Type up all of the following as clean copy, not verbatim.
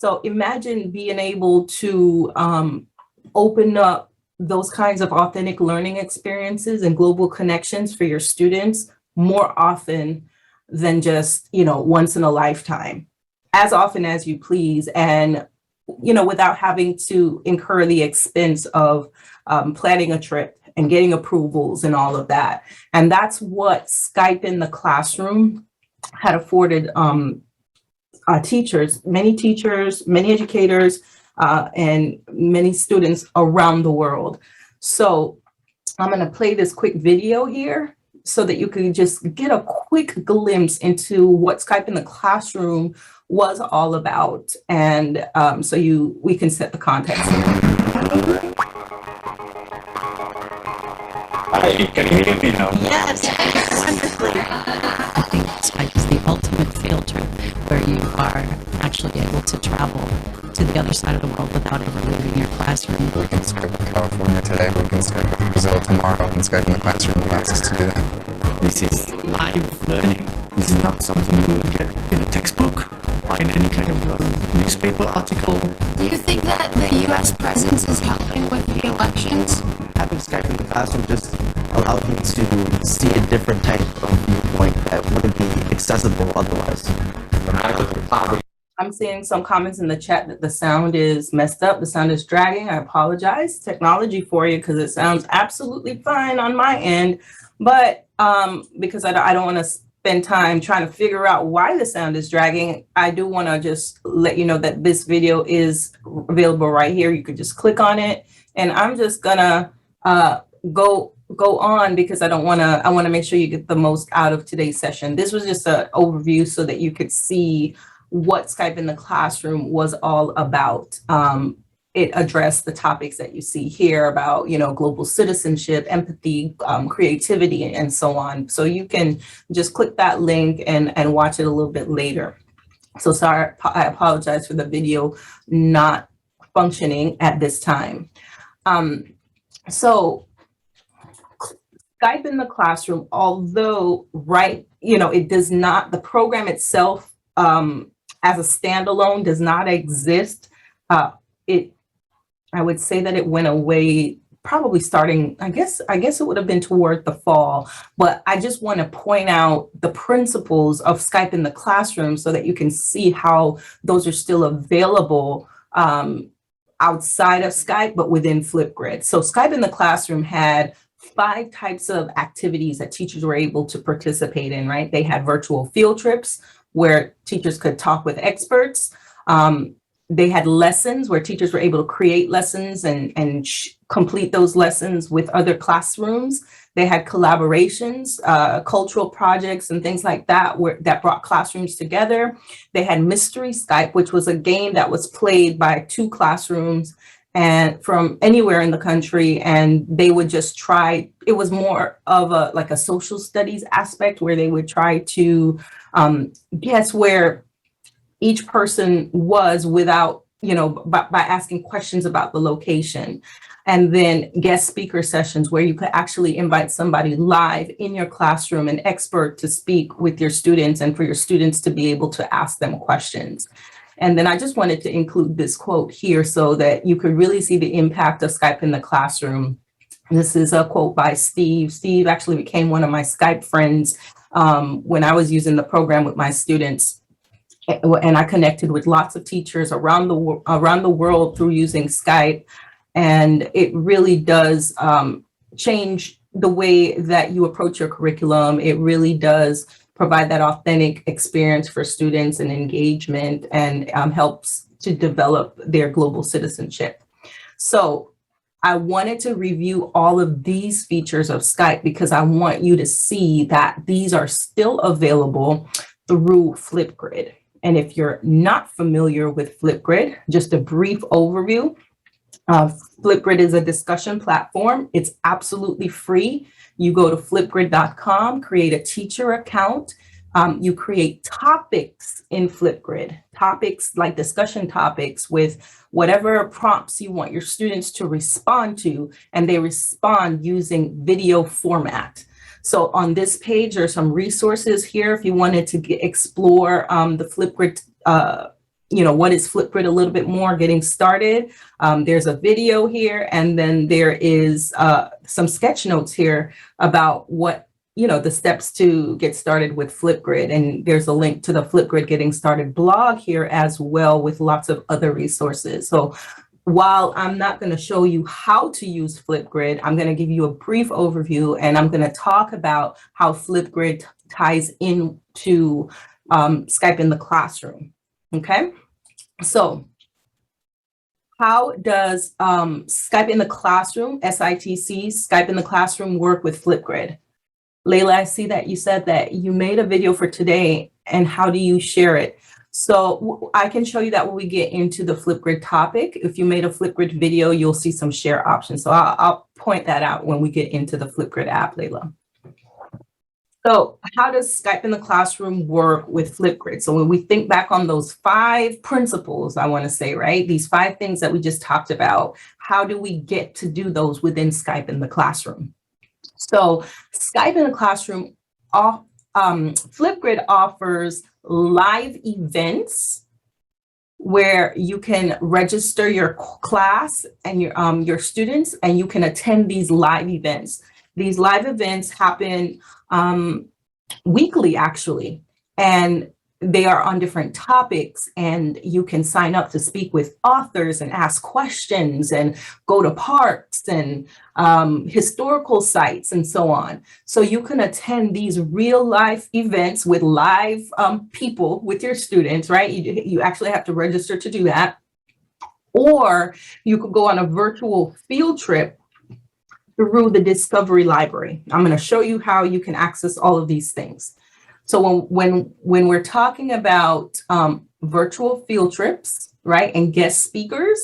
So imagine being able to open up those kinds of authentic learning experiences and global connections for your students more often than just, once in a lifetime, as often as you please, and, without having to incur the expense of planning a trip and getting approvals and all of that. And that's what Skype in the Classroom had afforded teachers, many educators, and many students around the world. So I'm going to play this quick video here so that you can just get a quick glimpse into what Skype in the Classroom was all about. And so we can set the context. Hi, can you hear me now? Yes, wonderfully. I think Skype is the ultimate field trip where you are actually able to travel to the other side of the world without ever leaving your classroom. We can Skype with California today, we can Skype with Brazil tomorrow, and Skype in the Classroom allows us to do that. This is live learning. This is not something you will get in a textbook or in any kind of newspaper article. Do you think that the U.S. presence is helping with the elections? Having Skype in the Classroom just allowed me to see a different type of viewpoint that wouldn't be accessible otherwise. I'm seeing some comments in the chat that the sound is messed up. The sound is dragging. I apologize. Technology for you, because it sounds absolutely fine on my end. But because I don't want to spend time trying to figure out why the sound is dragging, I do want to just let you know that this video is available right here. You could just click on it. And I'm just gonna go on because I want to make sure you get the most out of today's session. This was just an overview so that you could see what Skype in the Classroom was all about. It addressed the topics that you see here about, global citizenship, empathy, creativity, and so on. So you can just click that link and watch it a little bit later. So sorry, I apologize for the video not functioning at this time. So Skype in the Classroom, although, it does not, the program itself as a standalone does not exist. I would say that it went away probably starting, I guess it would have been toward the fall, but I just want to point out the principles of Skype in the Classroom so that you can see how those are still available outside of Skype, but within Flipgrid. So Skype in the Classroom had 5 types of activities that teachers were able to participate in, right? They had virtual field trips where teachers could talk with experts. They had lessons where teachers were able to create lessons and complete those lessons with other classrooms. They had collaborations, cultural projects and things like that that brought classrooms together. They had Mystery Skype, which was a game that was played by 2 classrooms and from anywhere in the country, and they would just try, it was more of a social studies aspect where they would try to guess where each person was without, by asking questions about the location. And then guest speaker sessions where you could actually invite somebody live in your classroom, an expert, to speak with your students and for your students to be able to ask them questions. And then I just wanted to include this quote here so that you could really see the impact of Skype in the Classroom. This is a quote by Steve. Steve actually became one of my Skype friends when I was using the program with my students. And I connected with lots of teachers around the world through using Skype. And it really does change the way that you approach your curriculum. It really does provide that authentic experience for students and engagement, and helps to develop their global citizenship. So I wanted to review all of these features of Skype because I want you to see that these are still available through Flipgrid. And if you're not familiar with Flipgrid, just a brief overview. Flipgrid is a discussion platform. It's absolutely free. You go to flipgrid.com, create a teacher account. You create topics in Flipgrid, topics like discussion topics with whatever prompts you want your students to respond to, and they respond using video format. So on this page, there are some resources here if you wanted to explore the Flipgrid what is Flipgrid a little bit more, getting started. There's a video here, and then there is some sketch notes here about what, the steps to get started with Flipgrid. And there's a link to the Flipgrid Getting Started blog here as well, with lots of other resources. So while I'm not going to show you how to use Flipgrid, I'm going to give you a brief overview, and I'm going to talk about how Flipgrid ties into Skype in the classroom. Okay, so how does Skype in the classroom, SITC, Skype in the classroom, work with Flipgrid? Layla, I see that you said that you made a video for today, and how do you share it? So I can show you that when we get into the Flipgrid topic. If you made a Flipgrid video, you'll see some share options. So I'll point that out when we get into the Flipgrid app, Layla. So how does Skype in the classroom work with Flipgrid? So when we think back on those 5 principles, I want to say, right, these 5 things that we just talked about, how do we get to do those within Skype in the classroom? So Skype in the classroom, Flipgrid offers live events where you can register your class and your students, and you can attend these live events. These live events happen weekly, actually, and they are on different topics, and you can sign up to speak with authors and ask questions and go to parks and historical sites and so on. So you can attend these real life events with live people, with your students, right? You actually have to register to do that. Or you could go on a virtual field trip through the Discovery Library. I'm going to show you how you can access all of these things. So when we're talking about virtual field trips, right, and guest speakers,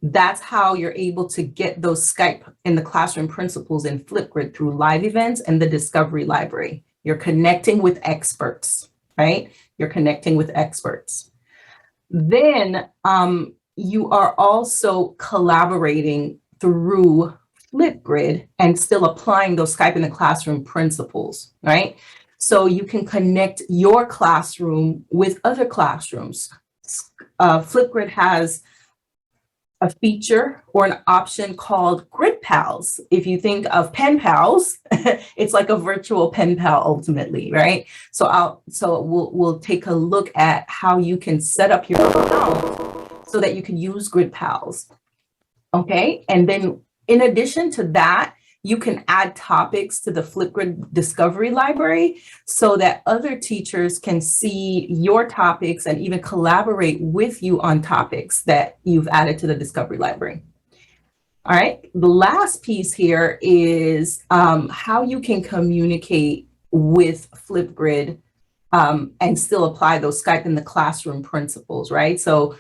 that's how you're able to get those Skype in the classroom principles in Flipgrid, through live events and the Discovery Library. You're connecting with experts, right? You're connecting with experts. Then you are also collaborating through Flipgrid and still applying those Skype in the classroom principles, right? So you can connect your classroom with other classrooms. Flipgrid has a feature or an option called Grid Pals. If you think of pen pals, it's like a virtual pen pal ultimately, right? So we'll take a look at how you can set up your account so that you can use Grid Pals. Okay, and then in addition to that, you can add topics to the Flipgrid Discovery Library so that other teachers can see your topics and even collaborate with you on topics that you've added to the Discovery Library. All right, the last piece here is how you can communicate with Flipgrid and still apply those Skype in the classroom principles, right? So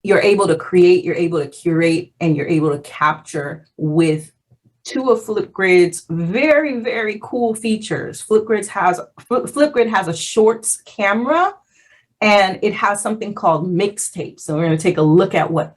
you're able to create, you're able to curate, and you're able to capture with 2 of Flipgrid's very, very cool features. Flipgrid has a shorts camera, and it has something called mixtape. So we're going to take a look at what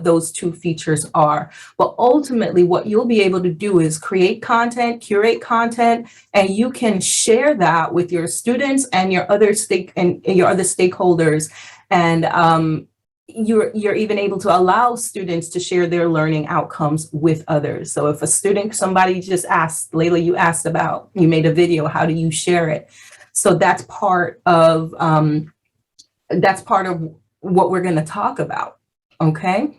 those 2 features are. But ultimately, what you'll be able to do is create content, curate content, and you can share that with your students and your other stakeholders. And you're even able to allow students to share their learning outcomes with others. So if somebody just asked, Layla, you made a video, how do you share it? So that's part of what we're going to talk about. Okay.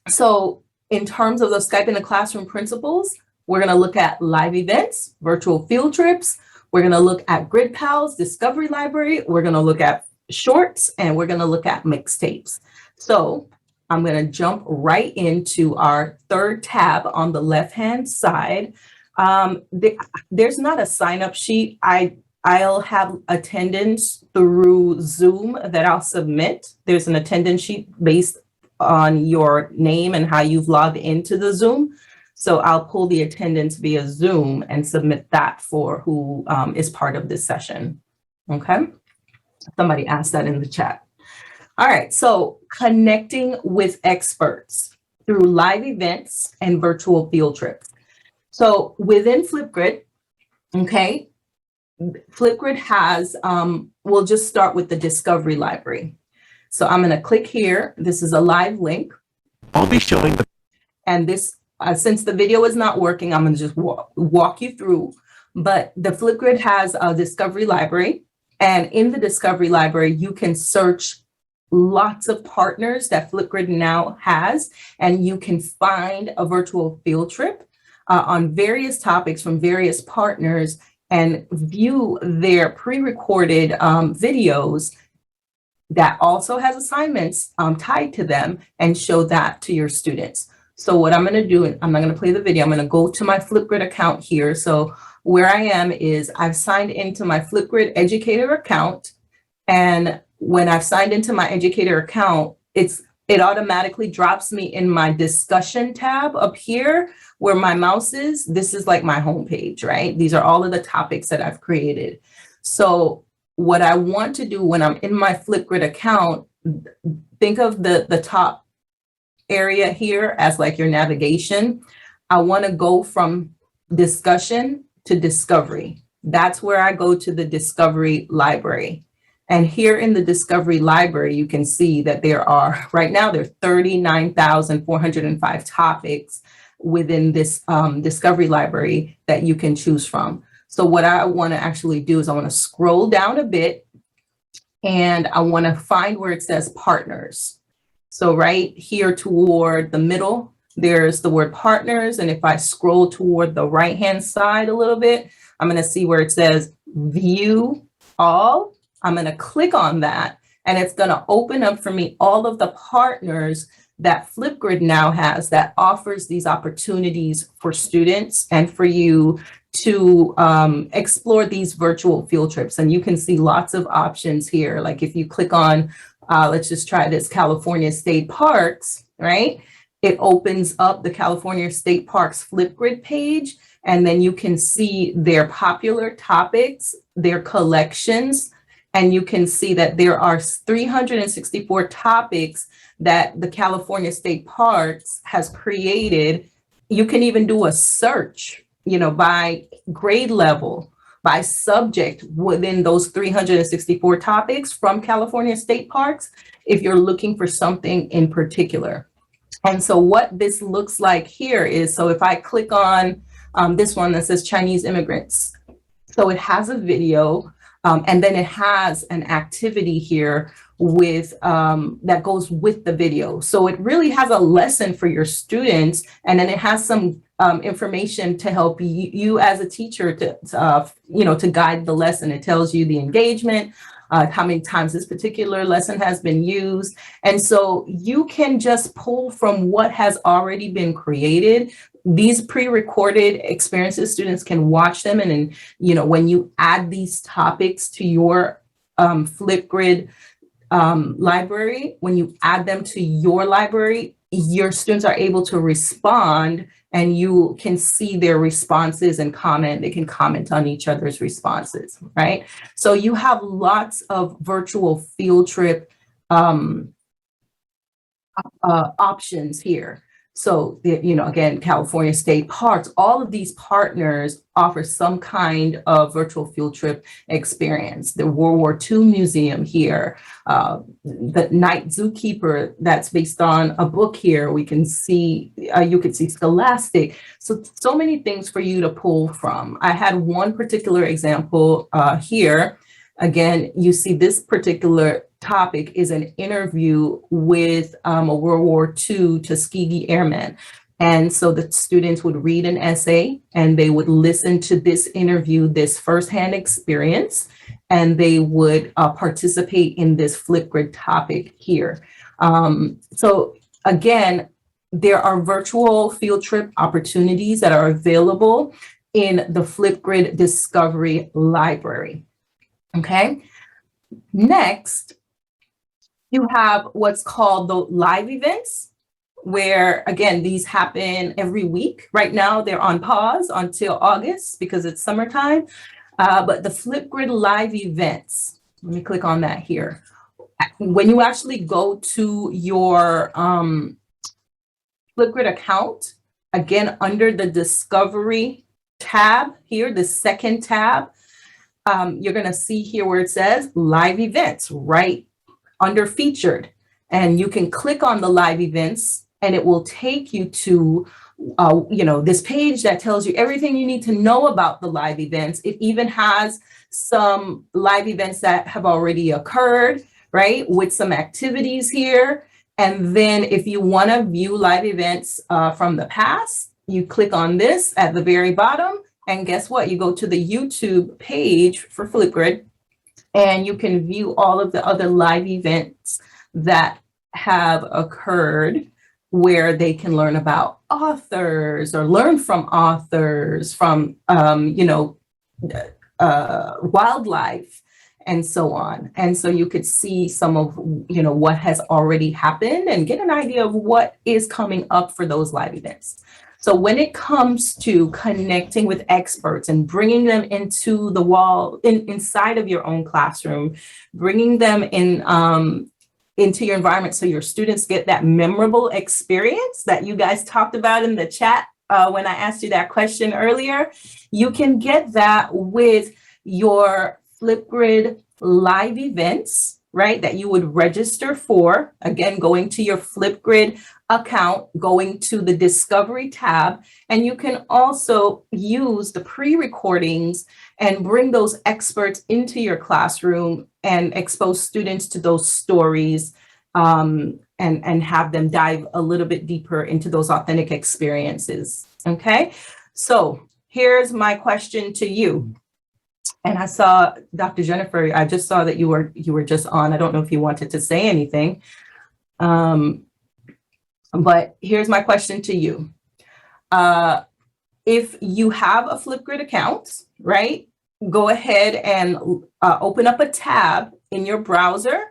So in terms of those Skype in the classroom principles, we're going to look at live events, virtual field trips. We're going to look at Grid Pals, Discovery Library. We're going to look at shorts, and we're going to look at mixtapes. So I'm going to jump right into our 3rd tab on the left-hand side. There's not a sign-up sheet. I'll have attendance through Zoom that I'll submit. There's an attendance sheet based on your name and how you've logged into the Zoom. So I'll pull the attendance via Zoom and submit that for who is part of this session. Okay. Somebody asked that in the chat. All right, so connecting with experts through live events and virtual field trips. So within Flipgrid, okay, Flipgrid has, we'll just start with the Discovery Library. So I'm going to click here. This is a live link. I'll be showing the And this, since the video is not working, I'm going to just walk you through. But the Flipgrid has a Discovery Library. And in the Discovery Library, you can search lots of partners that Flipgrid now has, and you can find a virtual field trip on various topics from various partners and view their pre-recorded videos that also has assignments tied to them and show that to your students. So what I'm going to do, I'm not going to play the video, I'm going to go to my Flipgrid account here. So where I am is I've signed into my Flipgrid educator account, and when I've signed into my educator account, it automatically drops me in my discussion tab up here where my mouse is. This is like my homepage, right? These are all of the topics that I've created. So what I want to do when I'm in my Flipgrid account, think of the top area here as like your navigation. I want to go from discussion to discovery. That's where I go to the Discovery Library. And here in the Discovery Library, you can see that there are, right now, there are 39,405 topics within this Discovery Library that you can choose from. So what I want to actually do is I want to scroll down a bit, and I want to find where it says partners. So right here toward the middle, there's the word partners. And if I scroll toward the right-hand side a little bit, I'm going to see where it says view all. I'm going to click on that, and it's going to open up for me all of the partners that Flipgrid now has that offers these opportunities for students and for you to explore these virtual field trips. And you can see lots of options here. Like if you click on, let's just try this, California State Parks, right? It opens up the California State Parks Flipgrid page, and then you can see their popular topics, their collections, and you can see that there are 364 topics that the California State Parks has created. You can even do a search, by grade level, by subject within those 364 topics from California State Parks, if you're looking for something in particular. And so what this looks like here is, so if I click on this one that says Chinese immigrants, so it has a video, and then it has an activity here with that goes with the video. So it really has a lesson for your students, and then it has some information to help you as a teacher to guide the lesson. It tells you the engagement, how many times this particular lesson has been used. And so you can just pull from what has already been created. These pre-recorded experiences, students can watch them. And then, when you add these topics to your Flipgrid library, when you add them to your library, your students are able to respond, and you can see their responses and comment. They can comment on each other's responses, right? So you have lots of virtual field trip options here. So, again, California State Parks, all of these partners offer some kind of virtual field trip experience. The World War II Museum here, the Night Zookeeper that's based on a book here. We can see, you can see Scholastic. So many things for you to pull from. I had one particular example here. Again, you see this particular topic is an interview with a World War II Tuskegee Airman. And so the students would read an essay, and they would listen to this interview, this firsthand experience, and they would participate in this Flipgrid topic here. So again, there are virtual field trip opportunities that are available in the Flipgrid Discovery Library. Okay, next, you have what's called the live events, where, again, these happen every week. Right now, they're on pause until August because it's summertime. But the Flipgrid live events, let me click on that here. When you actually go to your Flipgrid account, again, under the Discovery tab here, the second tab, you're going to see here where it says live events right under featured. And you can click on the live events and it will take you to this page that tells you everything you need to know about the live events. It even has some live events that have already occurred, right, with some activities here. And then if you want to view live events from the past, you click on this at the very bottom. And guess what? You go to the YouTube page for Flipgrid, and you can view all of the other live events that have occurred where they can learn about authors or learn from authors, from, wildlife, and so on. And so you could see some of, what has already happened and get an idea of what is coming up for those live events. So when it comes to connecting with experts and bringing them into the wall, inside of your own classroom, bringing them into your environment so your students get that memorable experience that you guys talked about in the chat when I asked you that question earlier, you can get that with your Flipgrid live events, right, that you would register for. Again, going to your Flipgrid account, going to the Discovery tab, and you can also use the pre-recordings and bring those experts into your classroom and expose students to those stories, and have them dive a little bit deeper into those authentic experiences. Okay, so here's my question to you. And I saw Dr. Jennifer, I just saw that you were just on. I don't know if you wanted to say anything. But here's my question to you. If you have a Flipgrid account, right, go ahead and open up a tab in your browser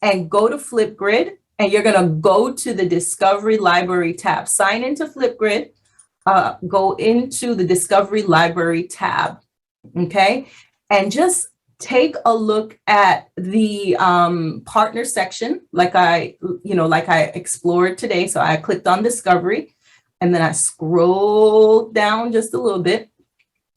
and go to Flipgrid, and you're going to go to the Discovery Library tab. Sign into Flipgrid, go into the Discovery Library tab, okay? And just take a look at the partner section, like I explored today. So I clicked on Discovery, and then I scrolled down just a little bit.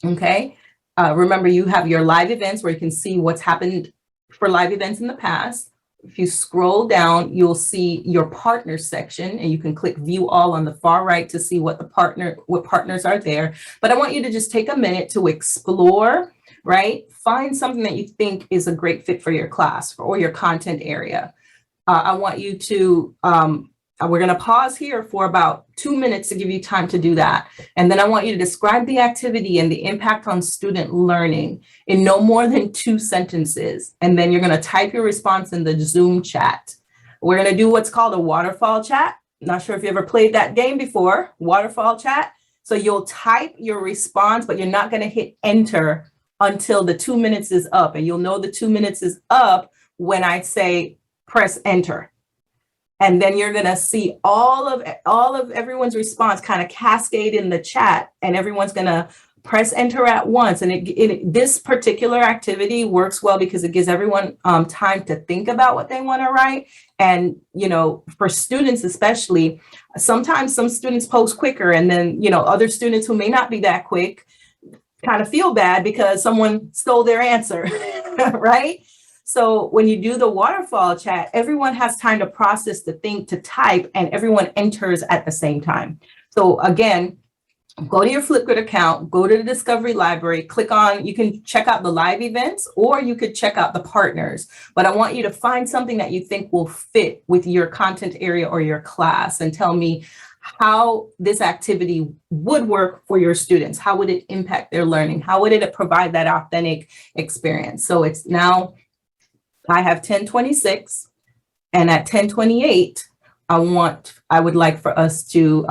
Okay. Remember, you have your live events where you can see what's happened for live events in the past. If you scroll down, you'll see your partner section, and you can click view all on the far right to see what partners are there. But I want you to just take a minute to explore, right? Find something that you think is a great fit for your class or your content area. I want you to, we're going to pause here for about 2 minutes to give you time to do that. And then I want you to describe the activity and the impact on student learning in no more than 2 sentences. And then you're going to type your response in the Zoom chat. We're going to do what's called a waterfall chat. Not sure if you ever played that game before, waterfall chat. So you'll type your response, but you're not going to hit enter until the 2 minutes is up. And you'll know the 2 minutes is up when I say press enter. And then you're going to see all of everyone's response kind of cascade in the chat, and everyone's going to press enter at once. And this particular activity works well because it gives everyone time to think about what they want to write. And, for students especially, sometimes some students post quicker, and then, other students who may not be that quick kind of feel bad because someone stole their answer, right? So when you do the waterfall chat, everyone has time to process, to think, to type, and everyone enters at the same time. So again, go to your Flipgrid account, go to the Discovery Library, click on, you can check out the live events, or you could check out the partners. But I want you to find something that you think will fit with your content area or your class, and tell me how this activity would work for your students. How would it impact their learning? How would it provide that authentic experience? So it's now, I have 10:26, and at 10:28, I would like for us to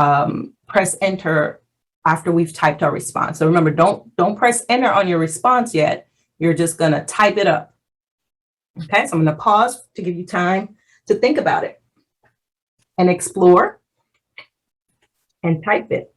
press enter after we've typed our response. So remember, don't press enter on your response yet. You're just gonna type it up. Okay, so I'm gonna pause to give you time to think about it and explore and type it.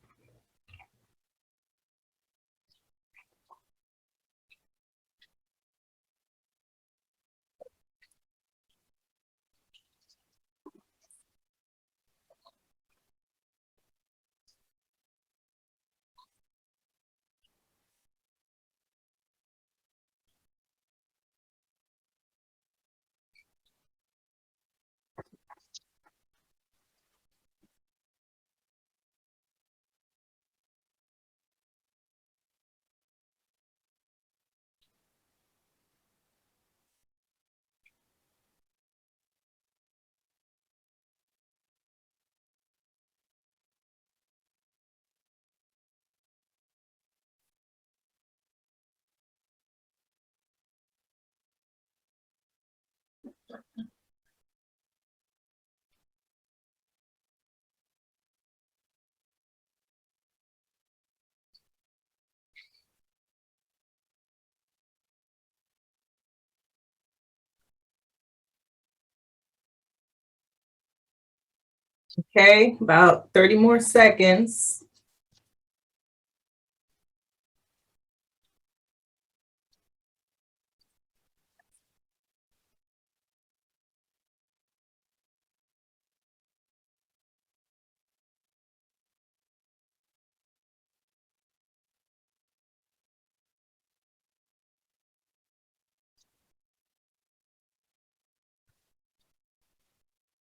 Okay, about 30 more seconds.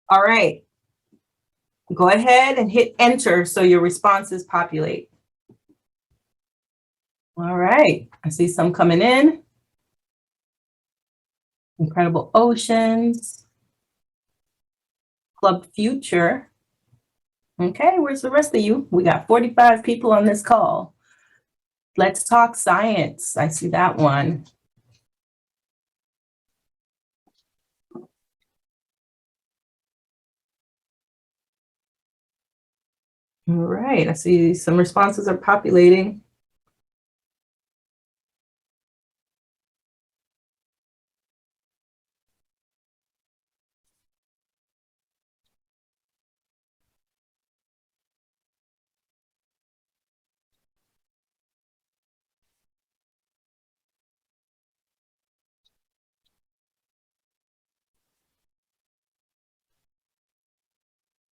All right, go ahead and hit enter so your responses populate. All right, I see some coming in. Incredible Oceans, Club Future. Okay, where's the rest of you? We got 45 people on this call. Let's Talk Science. I see that one. All right, I see some responses are populating.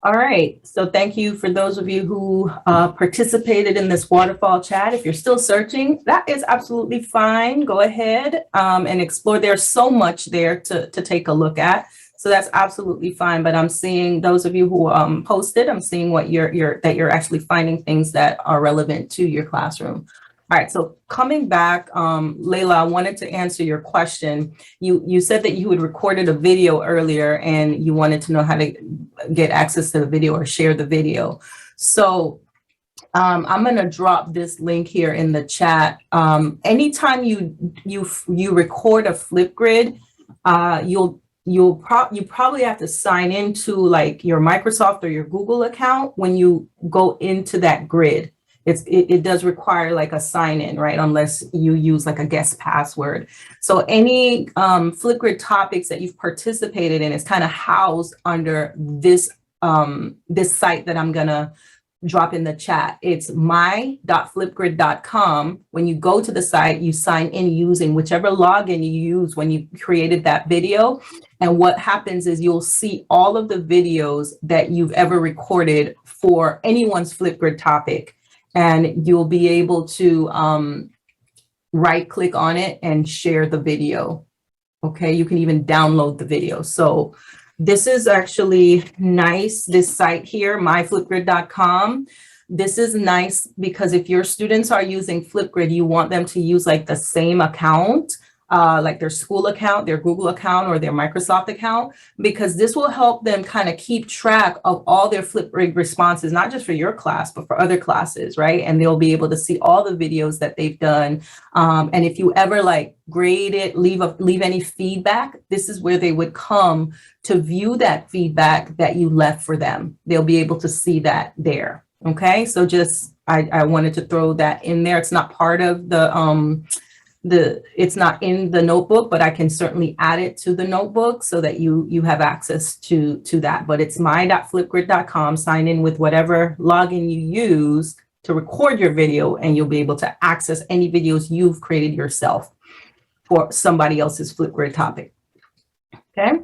All right, so thank you for those of you who participated in this waterfall chat. If you're still searching, that is absolutely fine. Go ahead and explore. There's so much there to take a look at. So that's absolutely fine. But I'm seeing those of you who posted, I'm seeing what you're actually finding things that are relevant to your classroom. All right, so coming back, Layla, I wanted to answer your question. You said that you had recorded a video earlier and you wanted to know how to get access to the video or share the video. So I'm going to drop this link here in the chat. Anytime you record a Flipgrid, you probably have to sign into like your Microsoft or your Google account when you go into that grid. It does require like a sign in, right? Unless you use like a guest password. So any Flipgrid topics that you've participated in is kind of housed under this this site that I'm gonna drop in the chat. It's my.flipgrid.com. When you go to the site, you sign in using whichever login you use when you created that video. And what happens is you'll see all of the videos that you've ever recorded for anyone's Flipgrid topic. And you'll be able to right click on it and share the video. Okay, you can even download the video. So this is actually nice, this site here, myflipgrid.com. This is nice because if your students are using Flipgrid, you want them to use like the same account, like their school account, their Google account, or their Microsoft account, because this will help them kind of keep track of all their Flipgrid responses, not just for your class, but for other classes, right? And they'll be able to see all the videos that they've done. And if you ever like grade it, leave any feedback, this is where they would come to view that feedback that you left for them. They'll be able to see that there. Okay, so just I wanted to throw that in there. It's not part of it's not in the notebook, but I can certainly add it to the notebook so that you have access to that. But it's my.flipgrid.com. Sign in with whatever login you use to record your video, and you'll be able to access any videos you've created yourself for somebody else's Flipgrid topic. Okay.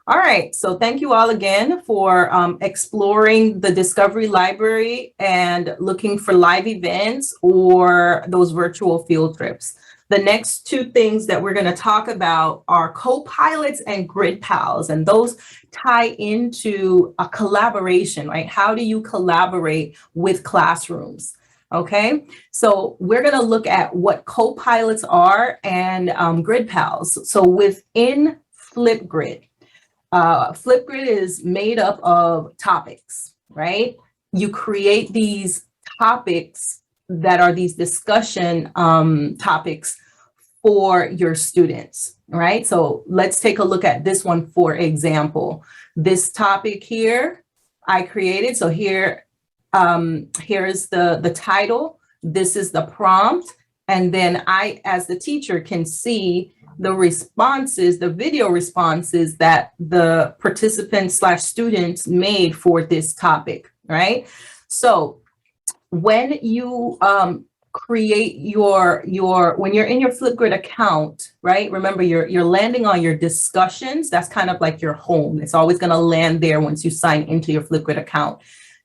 All right, so thank you all again for exploring the Discovery Library and looking for live events or those virtual field trips. The next two things that we're going to talk about are co-pilots and grid pals, and those tie into a collaboration, right? How do you collaborate with classrooms? Okay, so we're going to look at what co-pilots are and grid pals. So within Flipgrid, Flipgrid is made up of topics, right? You create these topics that are these discussion topics for your students, right? So let's take a look at this one, for example. This topic here I created. So here, here's the title. This is the prompt. And then I, as the teacher, can see the responses, the video responses that the participants / students made for this topic, right? So when you create when you're in your Flipgrid account, right? Remember, you're landing on your discussions. That's kind of like your home. It's always going to land there once you sign into your Flipgrid account.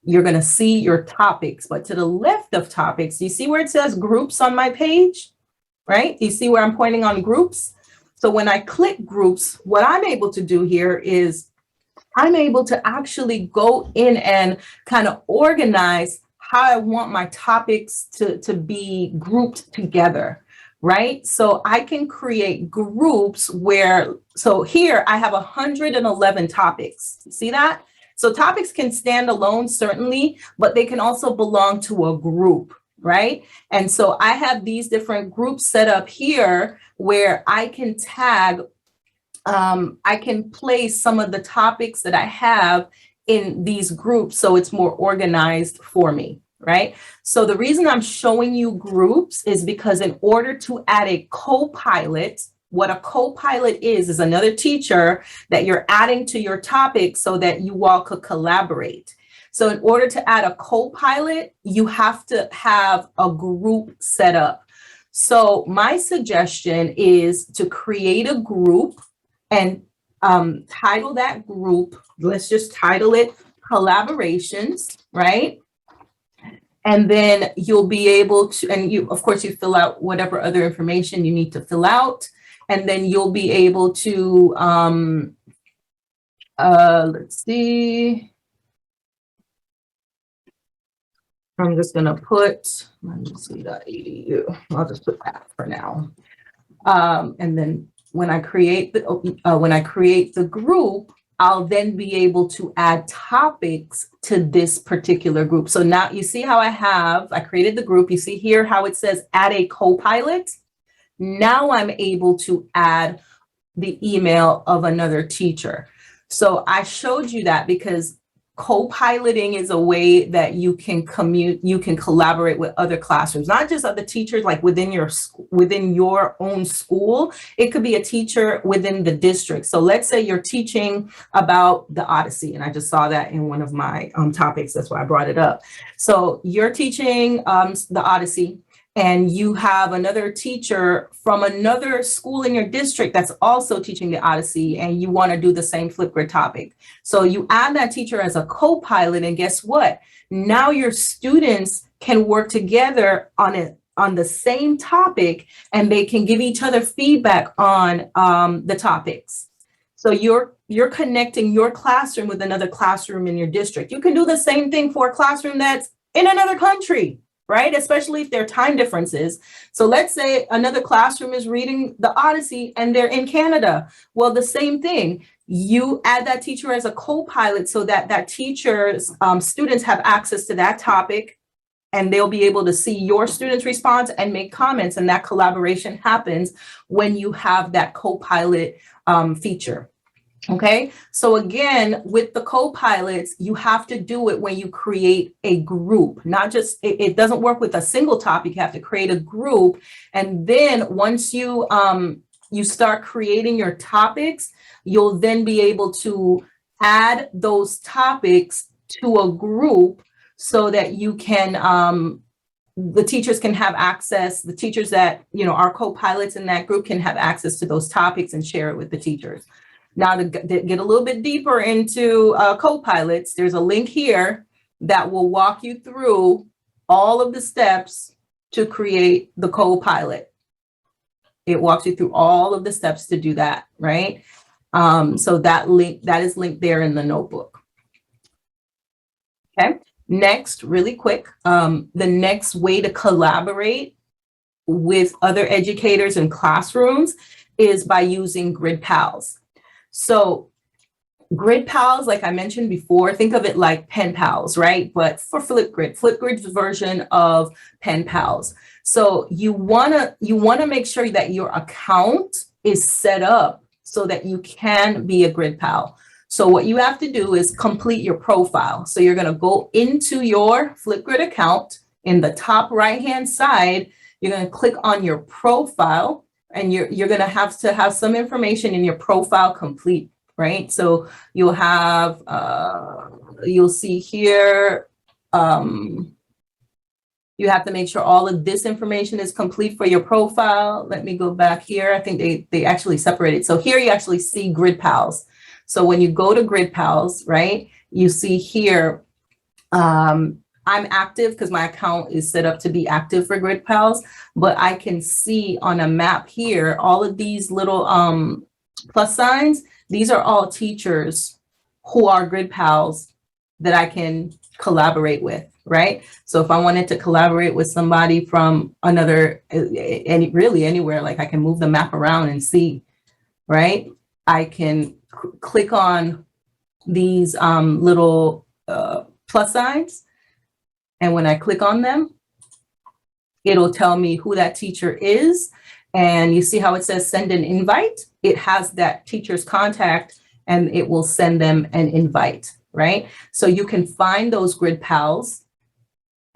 You're going to see your topics, but to the left of topics, you see where it says groups on my page, right? You see where I'm pointing on groups? So when I click groups, what I'm able to do here is I'm able to actually go in and kind of organize how I want my topics to be grouped together, right? So I can create groups where, so here I have 111 topics. See that? So topics can stand alone, certainly, but they can also belong to a group, right? And so I have these different groups set up here where I can tag, I can place some of the topics that I have in these groups so it's more organized for me, right? So the reason I'm showing you groups is because in order to add a co-pilot, what a co-pilot is another teacher that you're adding to your topic so that you all could collaborate. So in order to add a co-pilot, you have to have a group set up. So my suggestion is to create a group and title that group, let's just title it collaborations, right? And then you'll be able to, and you, of course, you fill out whatever other information you need to fill out. And then you'll be able to, let's see. I'm just gonna put, let me see.edu. I'll just put that for now. And then when I create the group, I'll then be able to add topics to this particular group. So now you see how I created the group. You see here how it says add a co-pilot. Now I'm able to add the email of another teacher. So I showed you that because co-piloting is a way that you can collaborate with other classrooms, not just other teachers like within your own school. It could be a teacher within the district. So let's say you're teaching about the Odyssey, and I just saw that in one of my topics. That's why I brought it up. So you're teaching the Odyssey, and you have another teacher from another school in your district that's also teaching the Odyssey, and you want to do the same Flipgrid topic. So you add that teacher as a co-pilot, and guess what? Now your students can work together on the same topic, and they can give each other feedback on the topics. So you're connecting your classroom with another classroom in your district. You can do the same thing for a classroom that's in another country, right? Especially if there are time differences. So let's say another classroom is reading the Odyssey and they're in Canada. Well, the same thing. You add that teacher as a co-pilot so that that teacher's students have access to that topic, and they'll be able to see your students' response and make comments. And that collaboration happens when you have that co-pilot feature. Okay, so again, with the co-pilots, you have to do it when you create a group, not just, it doesn't work with a single topic. You have to create a group. And then once you start creating your topics, you'll then be able to add those topics to a group so that you can, the teachers can have access, the teachers that, are co-pilots in that group can have access to those topics and share it with the teachers. Now, to get a little bit deeper into co-pilots, there's a link here that will walk you through all of the steps to create the co-pilot. It walks you through all of the steps to do that, right? So that is linked there in the notebook. Okay, next, really quick, the next way to collaborate with other educators in classrooms is by using Grid Pals. So Grid Pals, like I mentioned before, think of it like Pen Pals, right? But for Flipgrid's version of Pen Pals. So you wanna make sure that your account is set up so that you can be a Grid Pal. So what you have to do is complete your profile. So you're gonna go into your Flipgrid account. In the top right-hand side, you're going to click on your profile, and you're going to have some information in your profile complete, right? So you'll have, you'll see here, you have to make sure all of this information is complete for your profile. Let me go back here. I think they actually separated. So here you actually see Grid Pals. So when you go to Grid Pals, right, you see here, I'm active because my account is set up to be active for Grid Pals, but I can see on a map here, all of these little plus signs. These are all teachers who are Grid Pals that I can collaborate with, right? So if I wanted to collaborate with somebody from another, really anywhere, like I can move the map around and see, right? I can click on these little plus signs. And when I click on them, it'll tell me who that teacher is. And you see how it says send an invite? It has that teacher's contact and it will send them an invite, right? So you can find those Grid Pals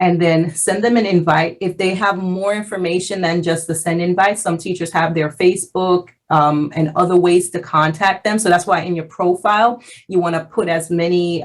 and then send them an invite. If they have more information than just the send invite, some teachers have their Facebook and other ways to contact them. So that's why in your profile, you want to put as many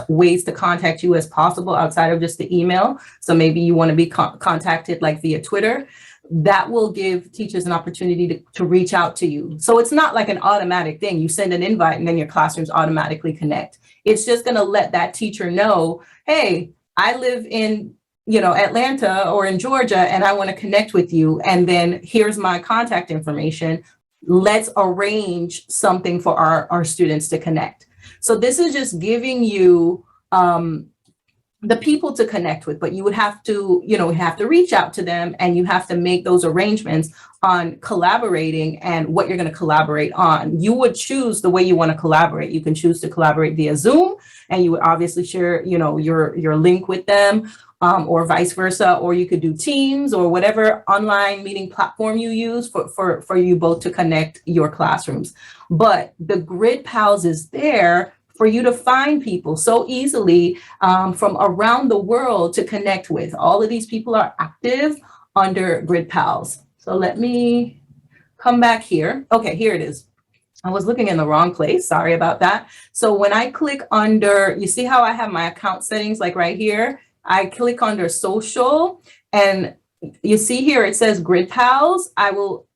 ways to contact you as possible outside of just the email. So maybe you want to be contacted like via Twitter. That will give teachers an opportunity to reach out to you. So it's not like an automatic thing. You send an invite and then your classrooms automatically connect. It's just going to let that teacher know, hey, I live in, Atlanta or in Georgia, and I want to connect with you. And then here's my contact information. Let's arrange something for our students to connect. So this is just giving you the people to connect with, but you would have to, have to reach out to them, and you have to make those arrangements on collaborating and what you're going to collaborate on. You would choose the way you want to collaborate. You can choose to collaborate via Zoom, and you would obviously share, your link with them, or vice versa, or you could do Teams or whatever online meeting platform you use for you both to connect your classrooms. But the Grid Pals is there for you to find people so easily from around the world to connect with. All of these people are active under Grid Pals. So let me come back here. Okay, here it is. I was looking in the wrong place. Sorry about that. So when I click under, you see how I have my account settings like right here? I click under social, and you see here it says Grid Pals. I will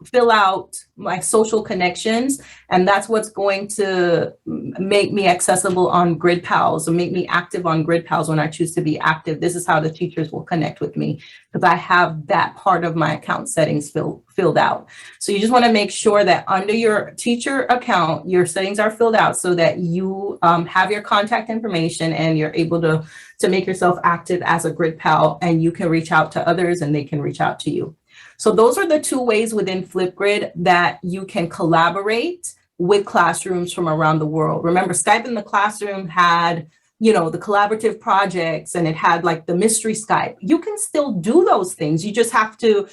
fill out my social connections, and that's what's going to make me accessible on Grid Pals, or make me active on Grid Pals when I choose to be active. This is how the teachers will connect with me, because I have that part of my account settings filled out. So you just want to make sure that under your teacher account, your settings are filled out so that you have your contact information and you're able to make yourself active as a Grid Pal, and you can reach out to others and they can reach out to you. So those are the two ways within Flipgrid that you can collaborate with classrooms from around the world. Remember, Skype in the Classroom had, the collaborative projects, and it had like the mystery Skype. You can still do those things. You just have to,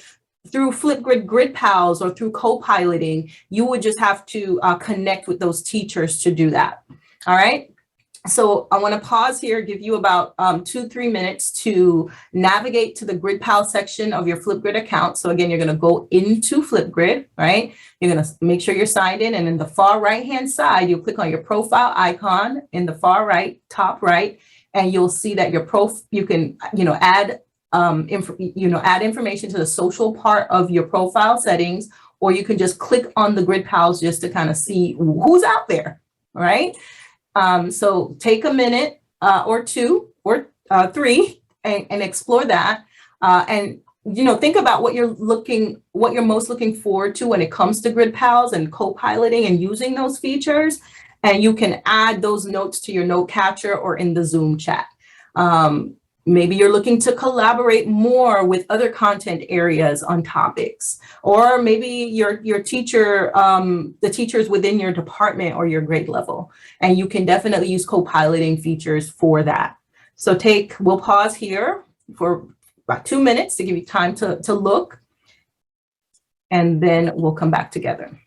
through Flipgrid Grid Pals or through co-piloting, you would just have to connect with those teachers to do that. All right. So I want to pause here, give you about 2-3 minutes to navigate to the Grid Pal section of your Flipgrid account. So again, you're going to go into Flipgrid, right? You're going to make sure you're signed in, and in the far right-hand side, you'll click on your profile icon in the far right, top right, and you'll see that you can, add information to the social part of your profile settings, or you can just click on the Grid Pals just to kind of see who's out there, right? So take a minute or two or three and explore that. And, think about what you're most looking forward to when it comes to Grid Pals and co-piloting and using those features. And you can add those notes to your note catcher or in the Zoom chat. Maybe you're looking to collaborate more with other content areas on topics, or maybe your teacher, the teachers within your department or your grade level, and you can definitely use co-piloting features for that. So we'll pause here for about 2 minutes to give you time to look, and then we'll come back together.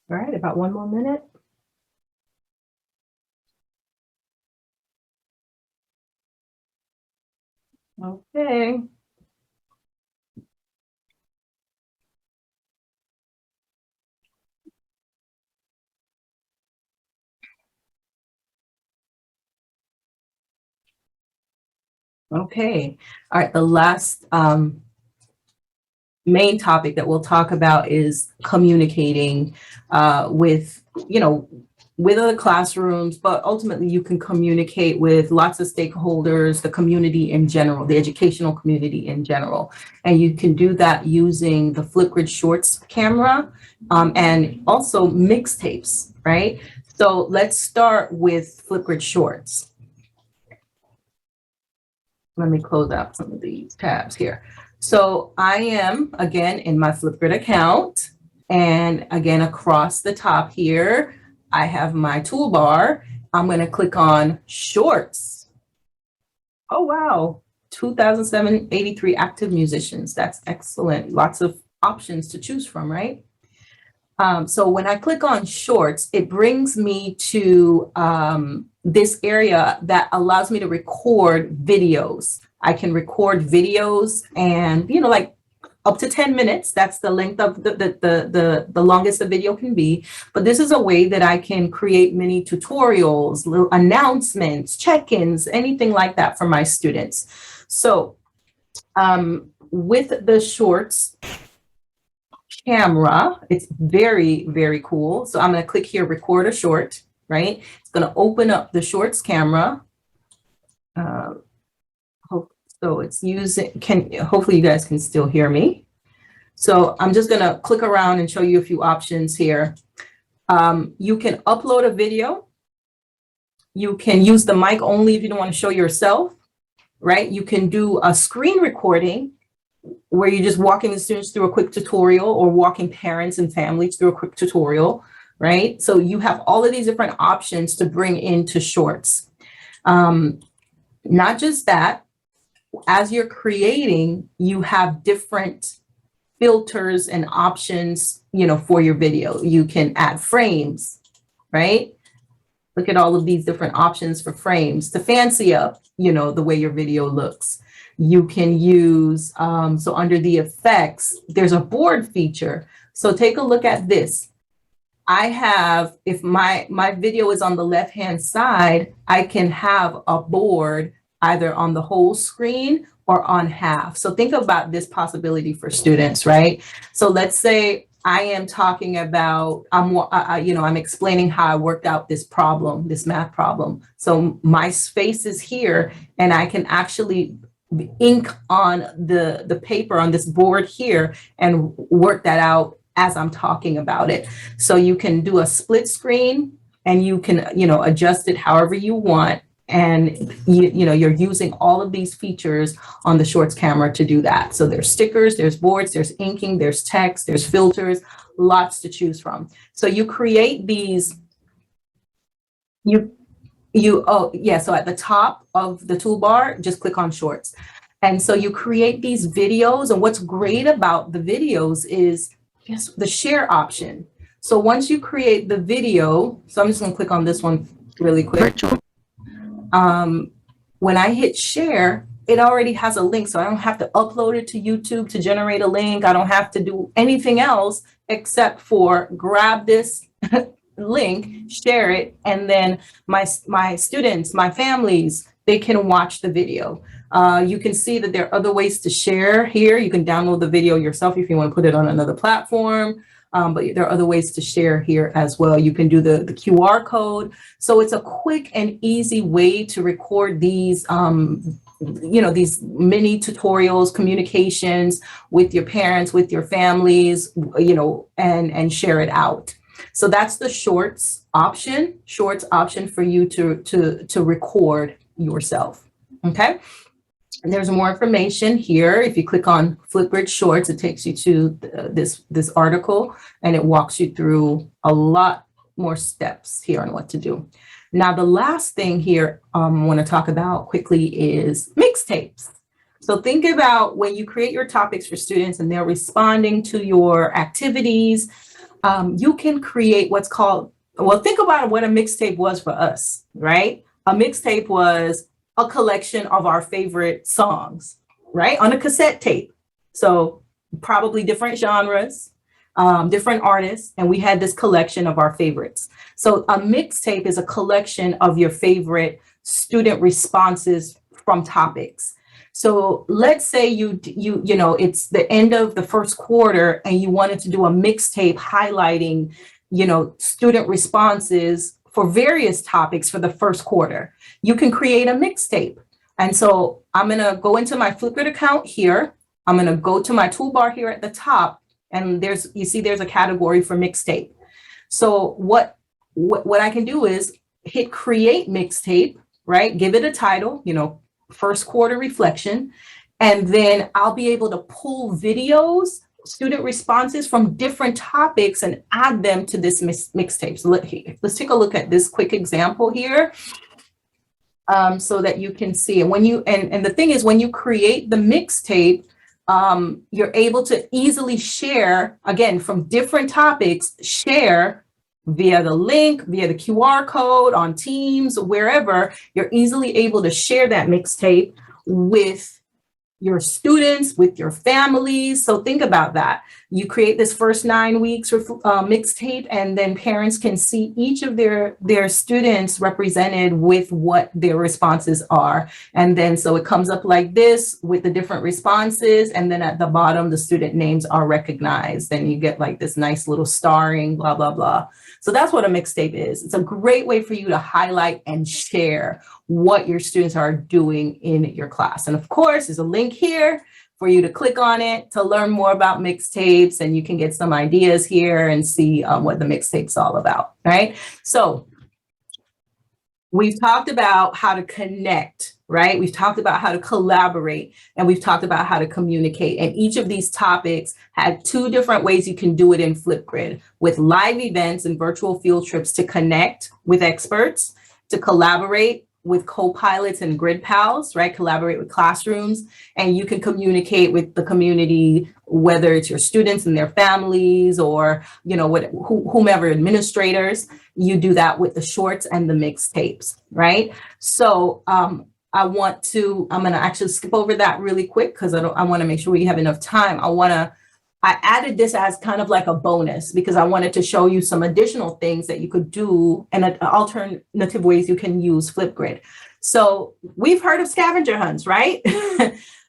All right, about one more minute. Okay. Okay. All right. The last main topic that we'll talk about is communicating with, with other classrooms, but ultimately you can communicate with lots of stakeholders, the community in general, the educational community in general. And you can do that using the Flipgrid Shorts camera and also mixtapes, right? So let's start with Flipgrid Shorts. Let me close out some of these tabs here. So I am, again, in my Flipgrid account. And again, across the top here, I have my toolbar. I'm going to click on Shorts. Oh, wow. 2,783 active musicians. That's excellent. Lots of options to choose from, right? So when I click on Shorts, it brings me to this area that allows me to record videos. I can record videos and, like up to 10 minutes. That's the length of the longest a video can be. But this is a way that I can create mini tutorials, little announcements, check-ins, anything like that for my students. So with the Shorts camera, it's very, very cool. So I'm going to click here, record a short, right? It's going to open up the Shorts camera. So it's using, hopefully you guys can still hear me. So I'm just going to click around and show you a few options here. You can upload a video. You can use the mic only if you don't want to show yourself, right? You can do a screen recording where you're just walking the students through a quick tutorial or walking parents and families through a quick tutorial, right? So you have all of these different options to bring into Shorts. Not just that, as you're creating, you have different filters and options, for your video. You can add frames, right? Look at all of these different options for frames to fancy up, the way your video looks. You can use, so under the effects, there's a board feature. So take a look at this. I have, if my video is on the left-hand side, I can have a board either on the whole screen or on half. So think about this possibility for students, right? So let's say I am talking about, I'm explaining how I worked out this problem, this math problem. So my space is here and I can actually ink on the paper on this board here and work that out as I'm talking about it. So you can do a split screen and you can, adjust it however you want. And you're using all of these features on the Shorts camera to do that. So there's stickers, there's boards, there's inking, there's text, there's filters, lots to choose from. So you create these, so at the top of the toolbar, just click on Shorts. And so you create these videos. And what's great about the videos is the share option. So once you create the video, so I'm just going to click on this one really quick. When I hit share, it already has a link. So I don't have to upload it to YouTube to generate a link. I don't have to do anything else except for grab this link, share it, and then my students, my families, they can watch the video. You can see that there are other ways to share here. You can download the video yourself if you want to put it on another platform. But there are other ways to share here as well. You can do the QR code. So it's a quick and easy way to record these, these mini tutorials, communications with your parents, with your families, and share it out. So that's the Shorts option for you to record yourself. Okay. And there's more information here. If you click on Flipgrid Shorts, it takes you to this article and it walks you through a lot more steps here on what to do. Now, the last thing here I want to talk about quickly is mixtapes. So think about when you create your topics for students and they're responding to your activities. you can create what's called, well, think about what a mixtape was for us, right? A mixtape was a collection of our favorite songs, right? On a cassette tape. So probably different genres, different artists, and we had this collection of our favorites. So a mixtape is a collection of your favorite student responses from topics. So let's say you know, it's the end of the first quarter and you wanted to do a mixtape highlighting, you know, student responses for various topics for the first quarter. You can create a mixtape. And so I'm going to go into my Flipgrid account here. I'm going to go to my toolbar here at the top, and you see there's a category for mixtape. So what I can do is hit create mixtape, right? Give it a title, you know, first quarter reflection, and then I'll be able to pull videos, student responses from different topics and add them to this mixtape. So let's take a look at this quick example here, so that you can see. And when you and the thing is, when you create the mixtape, you're able to easily share, again, from different topics, share via the link, via the QR code on Teams, wherever. You're easily able to share that mixtape with your students, with your families. So think about that. You create this first 9 weeks mixtape, and then parents can see each of their students represented with what their responses are. And then so it comes up like this with the different responses. And then at the bottom, the student names are recognized. Then you get like this nice little starring, blah, blah, blah. So that's what a mixtape is. It's a great way for you to highlight and share what your students are doing in your class. And of course, there's a link here for you to click on it to learn more about mixtapes, and you can get some ideas here and see what the mixtape's all about, right? So we've talked about how to connect, right? We've talked about how to collaborate, and we've talked about how to communicate. And each of these topics had 2 different ways you can do it in Flipgrid, with live events and virtual field trips to connect with experts, to collaborate with co-pilots and grid pals, right? Collaborate with classrooms, and you can communicate with the community, whether it's your students and their families, or, you know, whomever administrators. You do that with the shorts and the mixtapes, right? So I'm going to actually skip over that really quick because I want to make sure we have enough time. I added this as kind of like a bonus because I wanted to show you some additional things that you could do and alternative ways you can use Flipgrid. So we've heard of scavenger hunts, right?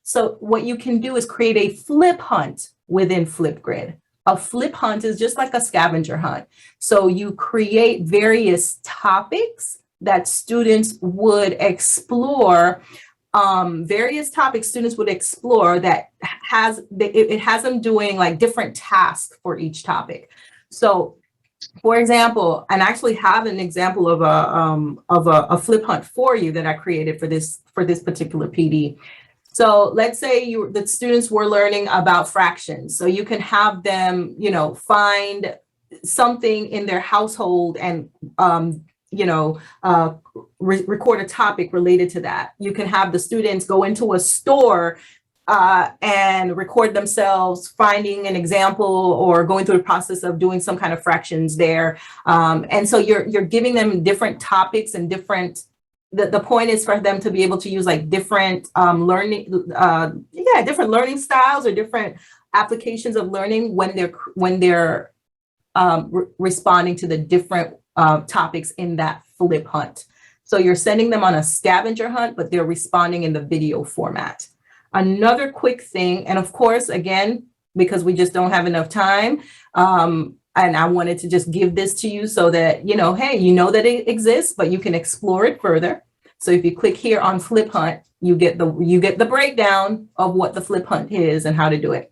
So what you can do is create a flip hunt within Flipgrid. A flip hunt is just like a scavenger hunt. So you create various topics that students would explore, various topics students would explore that it has them doing like different tasks for each topic. So for example, and I actually have an example of a flip hunt for you that I created for this particular PD. So let's say the students were learning about fractions. So you can have them, you know, find something in their household and record a topic related to that. You can have the students go into a store and record themselves finding an example or going through the process of doing some kind of fractions there. And so you're giving them different topics and different, the point is for them to be able to use like different different learning styles or different applications of learning when they're responding to the different topics in that flip hunt. So you're sending them on a scavenger hunt, but they're responding in the video format. Another quick thing, and of course, again, because we just don't have enough time, and I wanted to just give this to you so that, you know, hey, you know that it exists, but you can explore it further. So if you click here on flip hunt, you get the breakdown of what the flip hunt is and how to do it.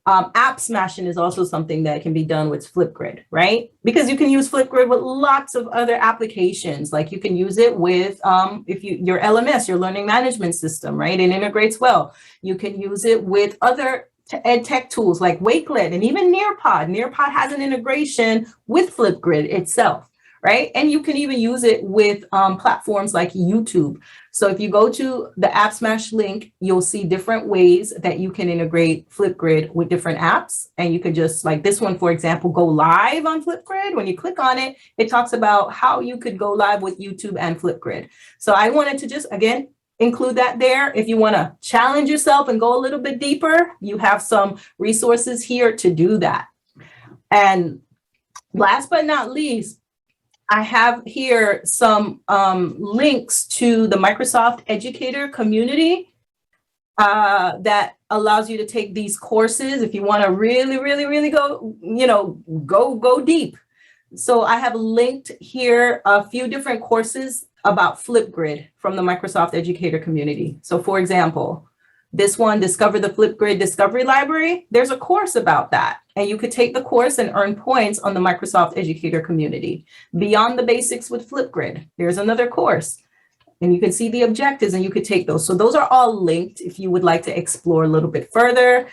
App smashing is also something that can be done with Flipgrid, right? Because you can use Flipgrid with lots of other applications. Like you can use it with your LMS, your learning management system, right? It integrates well. You can use it with other ed tech tools like Wakelet and even Nearpod. Nearpod has an integration with Flipgrid itself, right? And you can even use it with platforms like YouTube. So if you go to the App Smash link, you'll see different ways that you can integrate Flipgrid with different apps. And you can just, like this one, for example, go live on Flipgrid. When you click on it, it talks about how you could go live with YouTube and Flipgrid. So I wanted to just, again, include that there. If you want to challenge yourself and go a little bit deeper, you have some resources here to do that. And last but not least, I have here some links to the Microsoft Educator community that allows you to take these courses if you want to really go, go deep. So I have linked here a few different courses about Flipgrid from the Microsoft Educator community. So for example, this one, Discover the Flipgrid Discovery Library, there's a course about that. And you could take the course and earn points on the Microsoft Educator community. Beyond the Basics with Flipgrid, there's another course. And you can see the objectives and you could take those. So those are all linked if you would like to explore a little bit further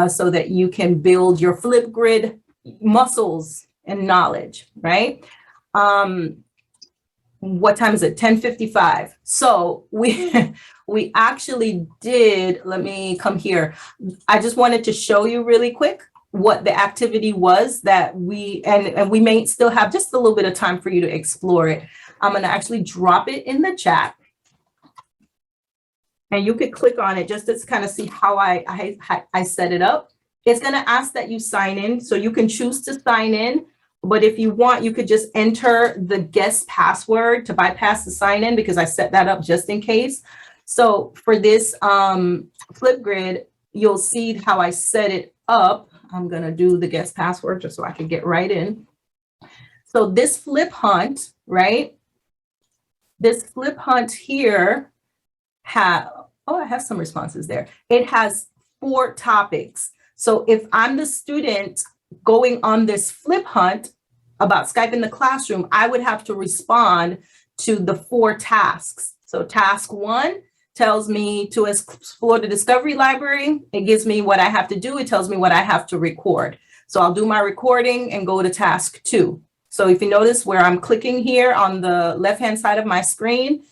so that you can build your Flipgrid muscles and knowledge, right? What time is it? 10:55. So we actually did, let me come here. I just wanted to show you really quick what the activity was that and we may still have just a little bit of time for you to explore it. I'm going to actually drop it in the chat. And you could click on it just to kind of see how I set it up. It's going to ask that you sign in. So you can choose to sign in. But if you want, you could just enter the guest password to bypass the sign in because I set that up just in case. So for this Flipgrid, you'll see how I set it up. I'm going to do the guest password just so I can get right in. So this Flip Hunt, right? This Flip Hunt here I have some responses there. It has 4 topics. So if I'm the student going on this Flip Hunt about Skype in the classroom, I would have to respond to the 4 tasks. So task 1 tells me to explore the Discovery Library. It gives me what I have to do. It tells me what I have to record. So I'll do my recording and go to task 2. So if you notice where I'm clicking here on the left-hand side of my screen,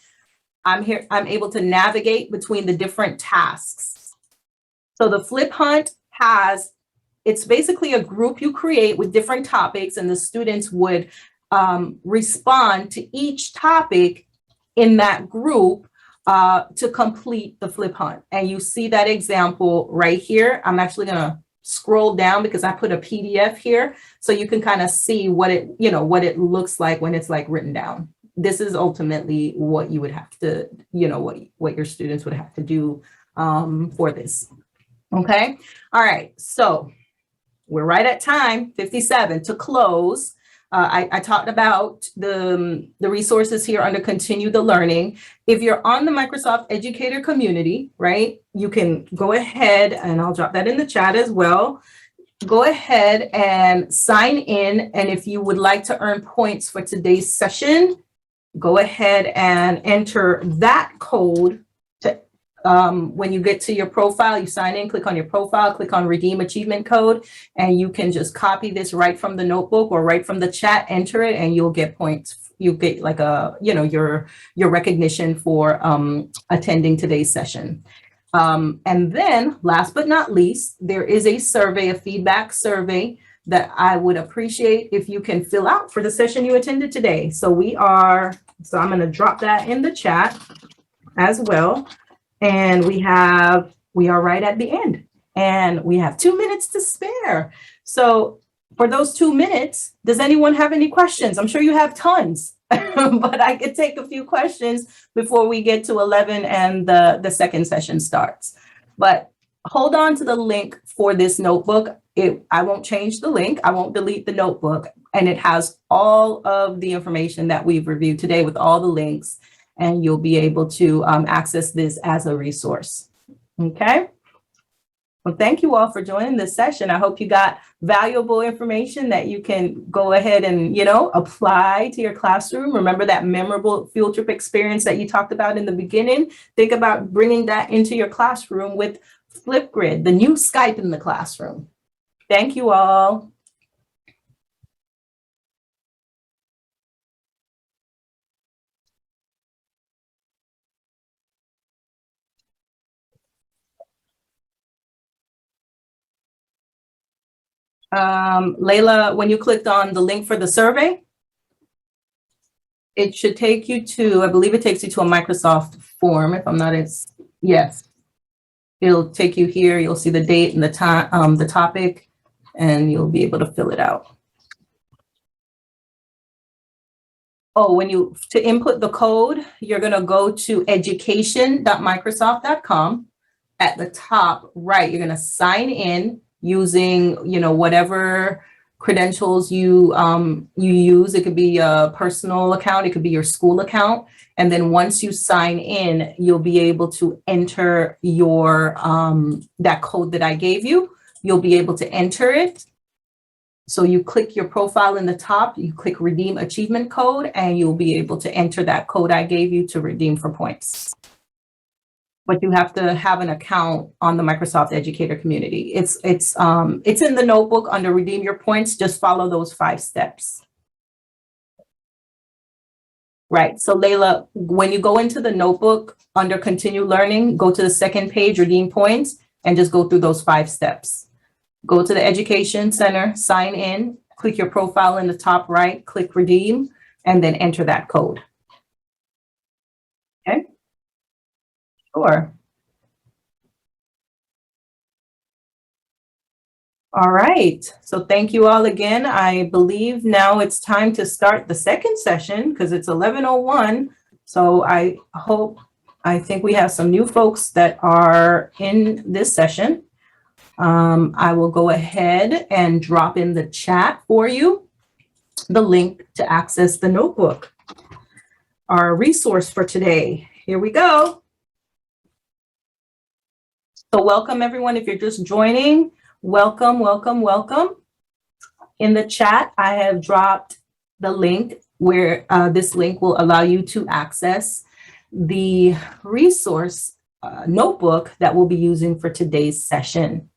I'm able to navigate between the different tasks. So the Flip Hunt it's basically a group you create with different topics, and the students would respond to each topic in that group to complete the Flip Hunt. And you see that example right here. I'm actually going to scroll down because I put a PDF here so you can kind of see what it looks like when it's like written down. This is ultimately what you would have to, what your students would have to do for this. Okay. All right. So we're right at time, 57 to close. I talked about the resources here under Continue the Learning. If you're on the Microsoft Educator community, right, you can go ahead, and I'll drop that in the chat as well. Go ahead and sign in. And if you would like to earn points for today's session, go ahead and enter that code. When you get to your profile, you sign in, click on your profile, click on Redeem Achievement Code, and you can just copy this right from the notebook or right from the chat, enter it, and you'll get points. You get like your recognition for attending today's session. And then last but not least, there is a survey, a feedback survey that I would appreciate if you can fill out for the session you attended today. So I'm going to drop that in the chat as well. And we are right at the end, and we have 2 minutes to spare. So for those 2 minutes, does anyone have any questions? I'm sure you have tons, but I could take a few questions before we get to 11 and the second session starts. But hold on to the link for this notebook. I won't change the link. I won't delete the notebook. And it has all of the information that we've reviewed today with all the links. And you'll be able to access this as a resource. Okay. Well, thank you all for joining this session. I hope you got valuable information that you can go ahead and, apply to your classroom. Remember that memorable field trip experience that you talked about in the beginning. Think about bringing that into your classroom with Flipgrid, the new Skype in the classroom. Thank you all. Layla, when you clicked on the link for the survey, it should take you to, I believe it takes you to a Microsoft form, if I'm not, yes. It'll take you here, you'll see the date and the time, the topic, and you'll be able to fill it out. Oh, to input the code, you're gonna go to education.microsoft.com. At the top right, you're gonna sign in using, whatever credentials you use. It could be a personal account, it could be your school account. And then once you sign in, you'll be able to enter your that code that I gave you. You'll be able to enter it. So you click your profile in the top, you click redeem achievement code, and you'll be able to enter that code I gave you to redeem for points. But you have to have an account on the Microsoft Educator community. It's in the notebook under redeem your points. Just follow those 5 steps. Right, so Layla, when you go into the notebook under continue learning, go to the second page, redeem points, and just go through those 5 steps. Go to the Education Center, sign in, click your profile in the top right, click redeem, and then enter that code. Okay. Sure. All right, so thank you all again. I believe now it's time to start the second session because it's 11:01. So I think we have some new folks that are in this session. I will go ahead and drop in the chat for you the link to access the notebook. Our resource for today, here we go. So welcome everyone, if you're just joining, welcome, welcome, welcome. In the chat, I have dropped the link where this link will allow you to access the resource notebook that we'll be using for today's session.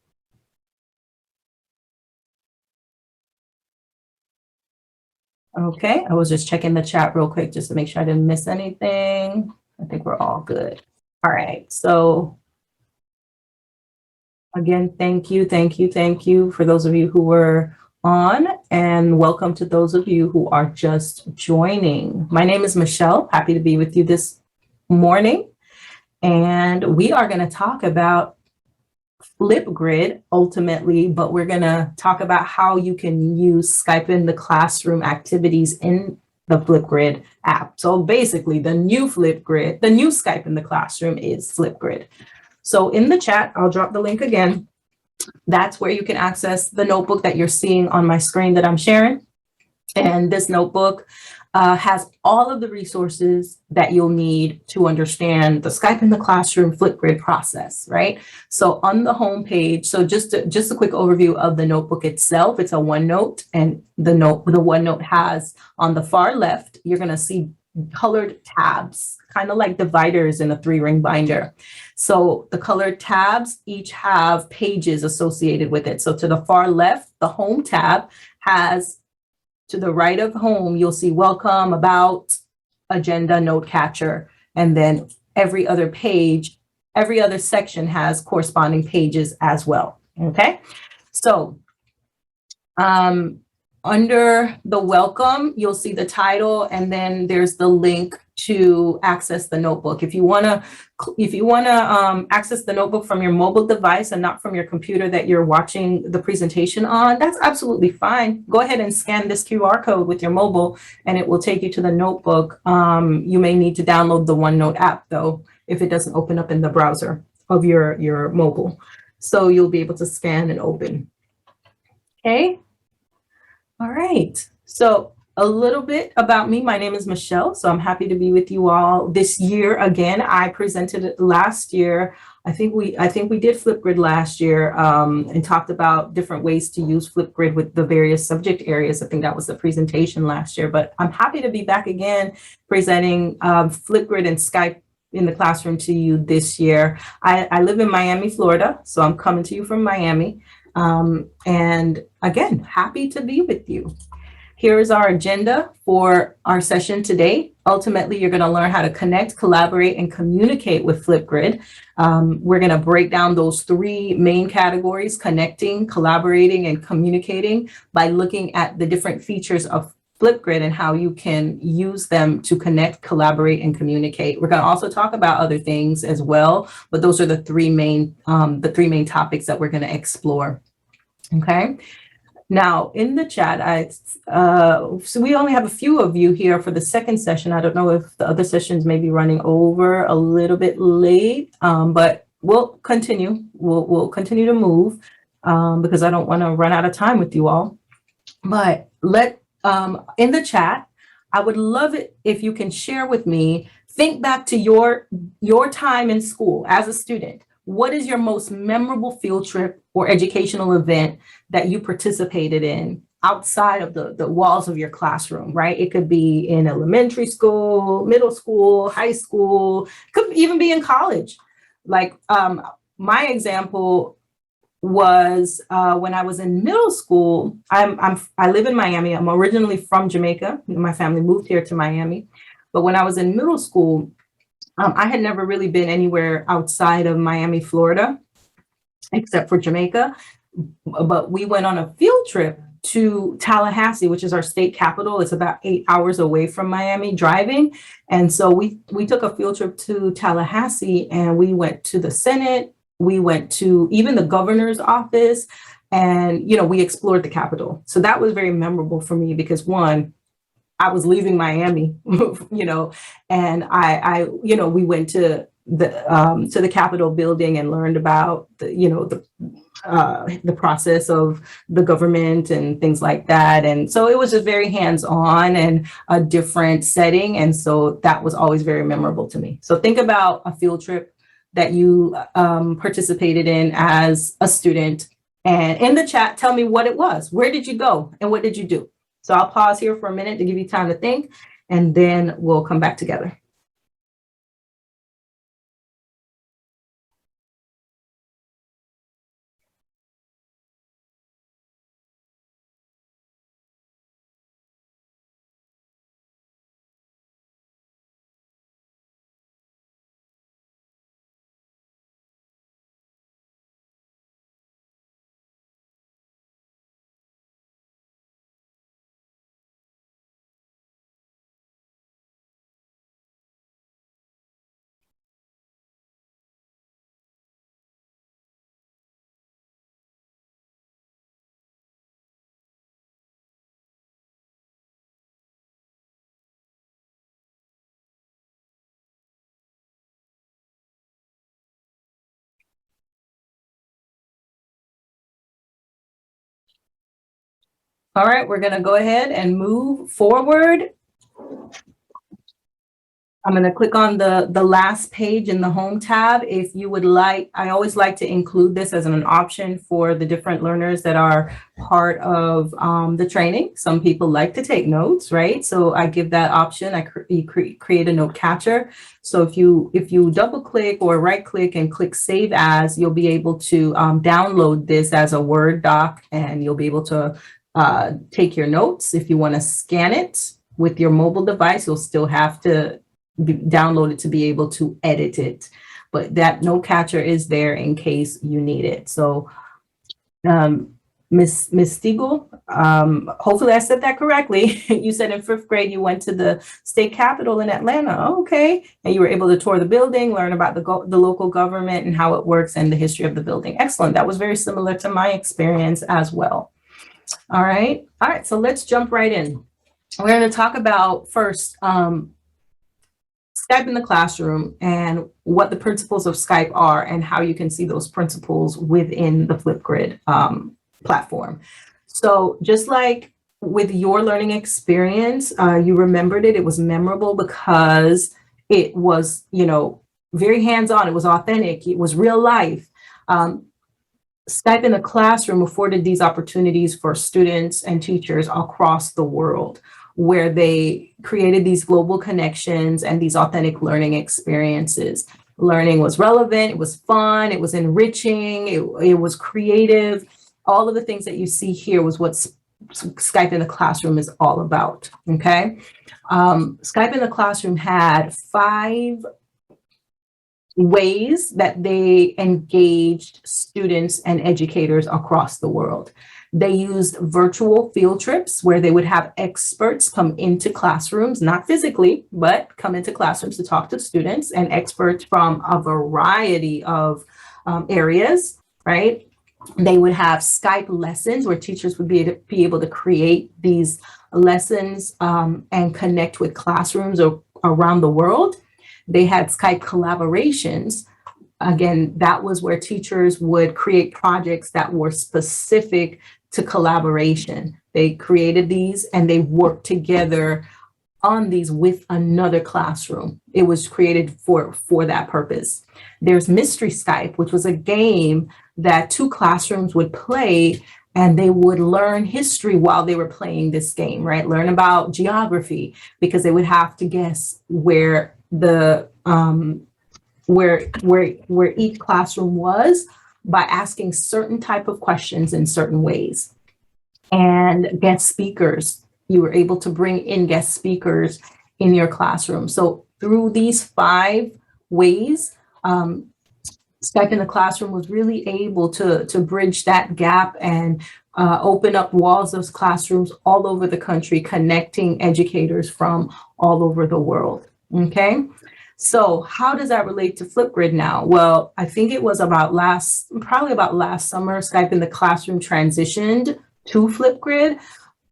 Okay, I was just checking the chat real quick just to make sure I didn't miss anything. I think we're all good. All right, so again, thank you for those of you who were on, and welcome to those of you who are just joining. My name is Michelle, happy to be with you this morning, and we are going to talk about Flipgrid ultimately, but we're going to talk about how you can use Skype in the classroom activities in the Flipgrid app. So basically the new Flipgrid, the new Skype in the classroom is Flipgrid. So in the chat, I'll drop the link again. That's where you can access the notebook that you're seeing on my screen that I'm sharing. And this notebook has all of the resources that you'll need to understand the Skype in the classroom Flipgrid process, right? So on the home page, so just a quick overview of the notebook itself. It's a OneNote, and the OneNote has on the far left, you're going to see colored tabs, kind of like dividers in a 3-ring binder. So the colored tabs each have pages associated with it. So to the far left, the home tab has, to the right of home, you'll see welcome, about, agenda, note catcher, and then every other page, every other section has corresponding pages as well. Okay, so under the welcome, you'll see the title, and then there's the link to access the notebook. If you wanna access the notebook from your mobile device and not from your computer that you're watching the presentation on, that's absolutely fine. Go ahead and scan this QR code with your mobile, and it will take you to the notebook. You may need to download the OneNote app though, if it doesn't open up in the browser of your mobile. So you'll be able to scan and open. Okay. All right, so a little bit about me. My name is Michelle, so I'm happy to be with you all this year again. I presented it last year. I think we did Flipgrid last year and talked about different ways to use Flipgrid with the various subject areas. I think that was the presentation last year, but I'm happy to be back again presenting Flipgrid and Skype in the classroom to you this year. I live in Miami, Florida, so I'm coming to you from Miami. And again, happy to be with you. here is our agenda for our session today. Ultimately, you're going to learn how to connect, collaborate, and communicate with Flipgrid. We're going to break down those three main categories: connecting, collaborating, and communicating, by looking at the different features of Flipgrid and how you can use them to connect, collaborate, and communicate. We're going to also talk about other things as well, but those are the three main topics that we're going to explore. Okay. Now, in the chat, so we only have a few of you here for the second session. I don't know if the other sessions may be running over a little bit late, but we'll continue. We'll continue to move because I don't want to run out of time with you all. But in the chat, I would love it if you can share with me, think back to your time in school as a student. What is your most memorable field trip or educational event that you participated in outside of the walls of your classroom, right? It could be in elementary school, middle school, high school, could even be in college. Like my example was when I was in middle school. I live in Miami. I'm originally from Jamaica. My family moved here to Miami. But when I was in middle school, I had never really been anywhere outside of Miami, Florida, except for Jamaica. But we went on a field trip to Tallahassee, which is our state capital. It's about 8 hours away from Miami driving. And so we took a field trip to Tallahassee, and we went to the Senate. We went to even the governor's office, and, we explored the Capitol. So that was very memorable for me because, one, I was leaving Miami, and we went to the Capitol building and learned about the process of the government and things like that. And so it was just very hands-on and a different setting. And so that was always very memorable to me. So think about a field trip that you participated in as a student, and in the chat, tell me what it was. Where did you go and what did you do? So I'll pause here for a minute to give you time to think, and then we'll come back together. All right, we're going to go ahead and move forward. I'm going to click on the last page in the home tab. If you would like, I always like to include this as an option for the different learners that are part of the training. Some people like to take notes, right? So I give that option. You create a note catcher. So if you double click or right click and click save as, you'll be able to download this as a Word doc, and you'll be able to take your notes. If you want to scan it with your mobile device, you'll still have to download it to be able to edit it. But that note catcher is there in case you need it. So Miss Stiegel, hopefully I said that correctly. You said in 5th grade you went to the state capitol in Atlanta. Oh, okay. And you were able to tour the building, learn about the local government and how it works and the history of the building. Excellent. That was very similar to my experience as well. All right. So let's jump right in. We're going to talk about first Skype in the classroom and what the principles of Skype are and how you can see those principles within the Flipgrid platform. So just like with your learning experience, you remembered it. It was memorable because it was, very hands-on. It was authentic. It was real life. Skype in the classroom afforded these opportunities for students and teachers across the world, where they created these global connections and these authentic learning experiences. Learning was relevant, it was fun, it was enriching, it was creative. All of the things that you see here was what Skype in the Classroom is all about, okay? Skype in the Classroom had 5 ways that they engaged students and educators across the world. They used virtual field trips where they would have experts come into classrooms, not physically, but come into classrooms to talk to students, and experts from a variety of areas, right? They would have Skype lessons where teachers would be able to create these lessons and connect with classrooms around the world. They had Skype collaborations. Again, that was where teachers would create projects that were specific to collaboration. They created these and they worked together on these with another classroom. It was created for that purpose. There's Mystery Skype, which was a game that 2 classrooms would play, and they would learn history while they were playing this game, right? Learn about geography, because they would have to guess where the where each classroom was by asking certain type of questions in certain ways. And guest speakers, you were able to bring in guest speakers in your classroom. So through these 5 ways, Skype in the Classroom was really able to bridge that gap and open up walls of classrooms all over the country, connecting educators from all over the world, okay? So how does that relate to Flipgrid now? Well, I think it was probably about last summer, Skype in the Classroom transitioned to Flipgrid.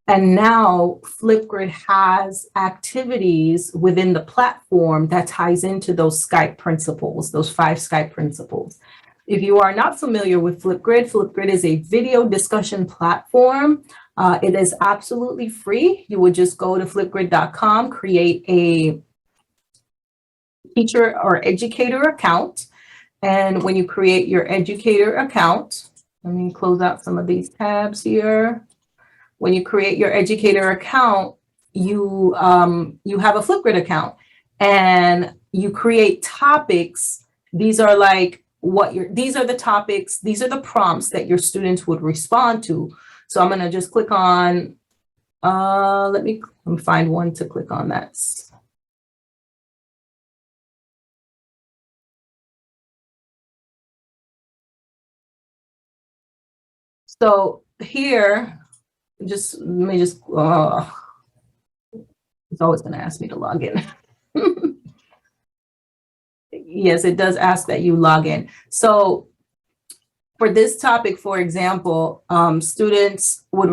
And now Flipgrid has activities within the platform that ties into those Skype principles, those 5 Skype principles. If you are not familiar with Flipgrid, Flipgrid is a video discussion platform. It is absolutely free. You would just go to flipgrid.com, create a teacher or educator account. And when you create your educator account, let me close out some of these tabs here. When you create your educator account, you have a Flipgrid account and you create topics. These are like these are the topics, these are the prompts that your students would respond to. So I'm going to just click on, let me find one to click on. That's so here. Let me just, it's always going to ask me to log in. Yes, it does ask that you log in. So for this topic, for example, students would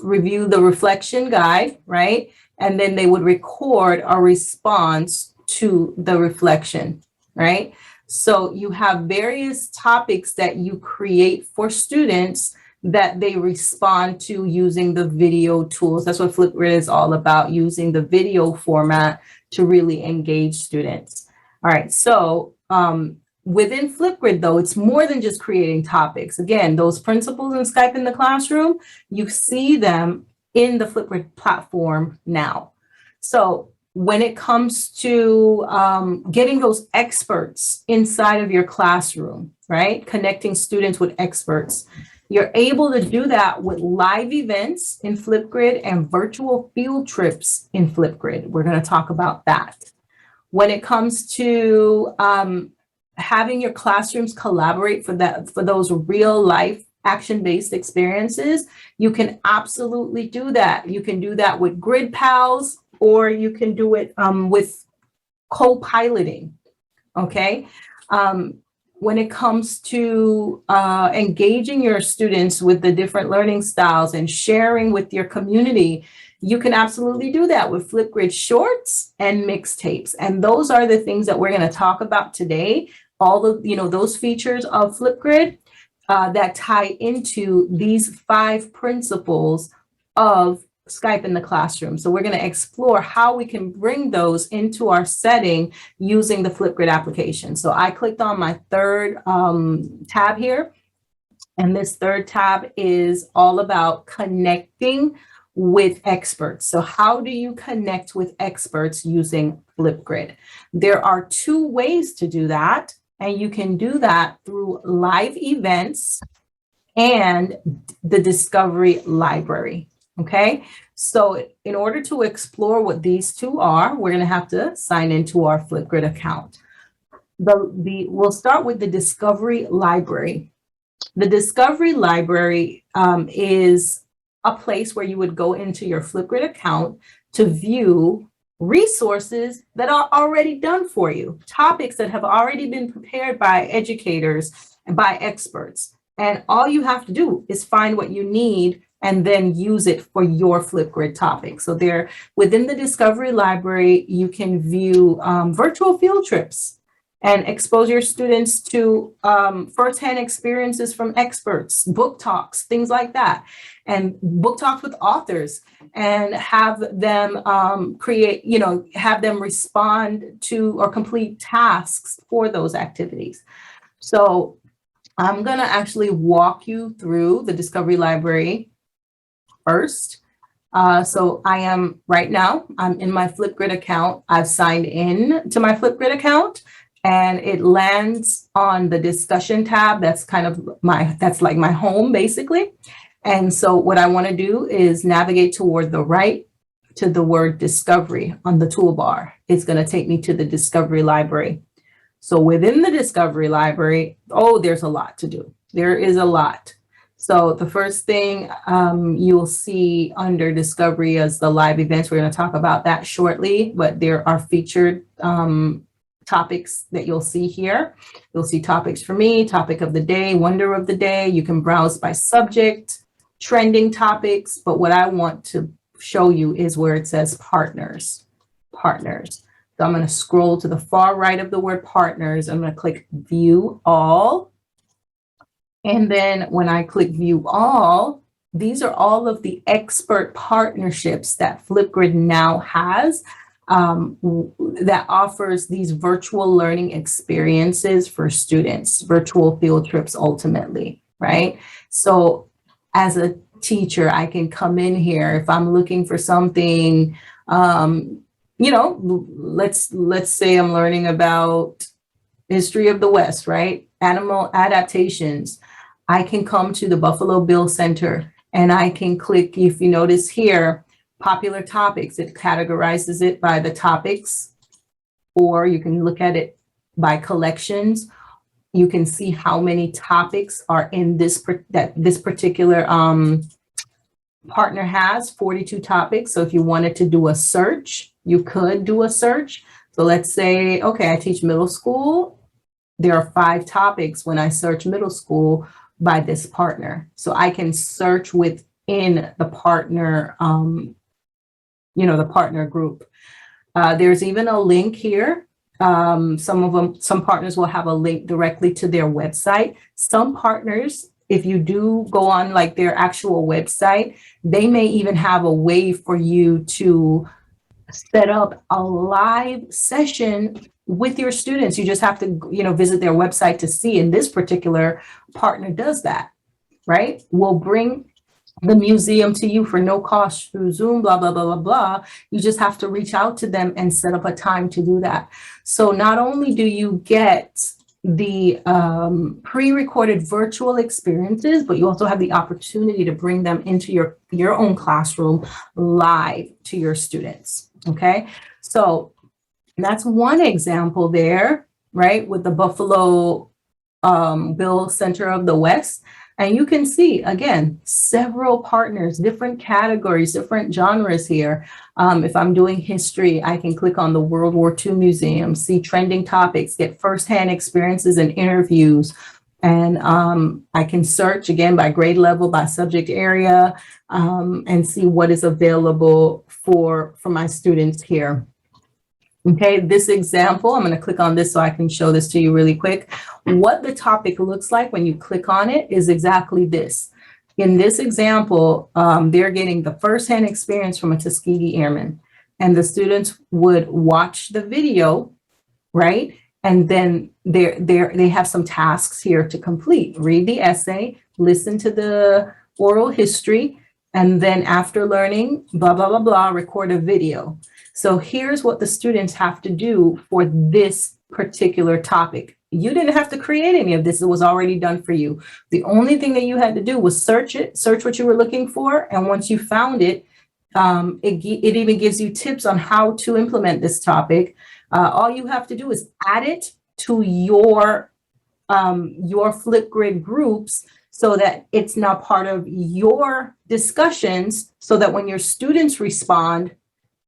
review the reflection guide, right? And then they would record a response to the reflection, right? So you have various topics that you create for students that they respond to using the video tools. That's what Flipgrid is all about, using the video format to really engage students. All right, so within Flipgrid, though, it's more than just creating topics. Again, those principles in Skype in the Classroom, you see them in the Flipgrid platform now. So when it comes to getting those experts inside of your classroom, right? Connecting students with experts, you're able to do that with live events in Flipgrid and virtual field trips in Flipgrid. We're going to talk about that. When it comes to having your classrooms collaborate for those real life action-based experiences, you can absolutely do that. You can do that with Grid Pals, or you can do it with co-piloting, okay? When it comes to engaging your students with the different learning styles and sharing with your community, you can absolutely do that with Flipgrid Shorts and Mixtapes. And those are the things that we're going to talk about today. All of, those features of Flipgrid that tie into these 5 principles of Skype in the Classroom. So we're going to explore how we can bring those into our setting using the Flipgrid application. So I clicked on my 3rd tab here, and this 3rd tab is all about connecting with experts. So how do you connect with experts using Flipgrid? There are 2 ways to do that, and you can do that through live events and the Discovery Library. Okay, so in order to explore what these two are, we're going to have to sign into our Flipgrid account. We'll start with the Discovery Library. The Discovery Library is a place where you would go into your Flipgrid account to view resources that are already done for you, topics that have already been prepared by educators and by experts. And all you have to do is find what you need and then use it for your Flipgrid topic. So there, within the Discovery Library, you can view virtual field trips and expose your students to firsthand experiences from experts, book talks, things like that, and book talks with authors, and have them have them respond to or complete tasks for those activities. So I'm gonna actually walk you through the Discovery Library first. So I am right now, I'm in my Flipgrid account. I've signed in to my Flipgrid account, and it lands on the discussion tab. That's kind of that's like my home basically. And so what I want to do is navigate toward the right to the word discovery on the toolbar. It's going to take me to the Discovery Library. So within the Discovery Library, there's a lot to do. There is a lot. So the first thing you'll see under Discovery is the live events. We're going to talk about that shortly, but there are featured topics that you'll see here. You'll see topics for me, topic of the day, wonder of the day. You can browse by subject, trending topics, but what I want to show you is where it says partners. So I'm going to scroll to the far right of the word partners. I'm going to click view all. And then when I click view all, these are all of the expert partnerships that Flipgrid now has that offers these virtual learning experiences for students, virtual field trips ultimately, right? So as a teacher, I can come in here if I'm looking for something, let's say I'm learning about history of the West, right? Animal adaptations. I can come to the Buffalo Bill Center and I can click, if you notice here, popular topics. It categorizes it by the topics, or you can look at it by collections. You can see how many topics are in this particular partner has, 42 topics. So if you wanted to do a search, you could do a search. So let's say, okay, I teach middle school. There are 5 topics when I search middle school by this partner. So I can search within the partner, the partner group. There's even a link here. Some partners will have a link directly to their website. Some partners, if you do go on like their actual website, they may even have a way for you to set up a live session with your students. You just have to, visit their website to see. And this particular partner does that, right? We'll bring the museum to you for no cost through Zoom, blah, blah, blah, blah, blah. You just have to reach out to them and set up a time to do that. So not only do you get the pre-recorded virtual experiences, but you also have the opportunity to bring them into your own classroom live to your students, okay? So that's one example there, right, with the Buffalo Bill Center of the West. And you can see, again, several partners, different categories, different genres here. If I'm doing history, I can click on the World War II Museum, see trending topics, get firsthand experiences and interviews. And I can search, again, by grade level, by subject area, and see what is available for my students here. Okay, this example, I'm going to click on this so I can show this to you really quick. What the topic looks like when you click on it is exactly this. In this example, they're getting the firsthand experience from a Tuskegee Airman, and the students would watch the video, right? And then they have some tasks here to complete. Read the essay, listen to the oral history, and then after learning, blah, blah, blah, blah, record a video. So here's what the students have to do for this particular topic. You didn't have to create any of this. It was already done for you. The only thing that you had to do was search what you were looking for. And once you found it, it even gives you tips on how to implement this topic. All you have to do is add it to your Flipgrid groups so that it's now part of your discussions, so that when your students respond,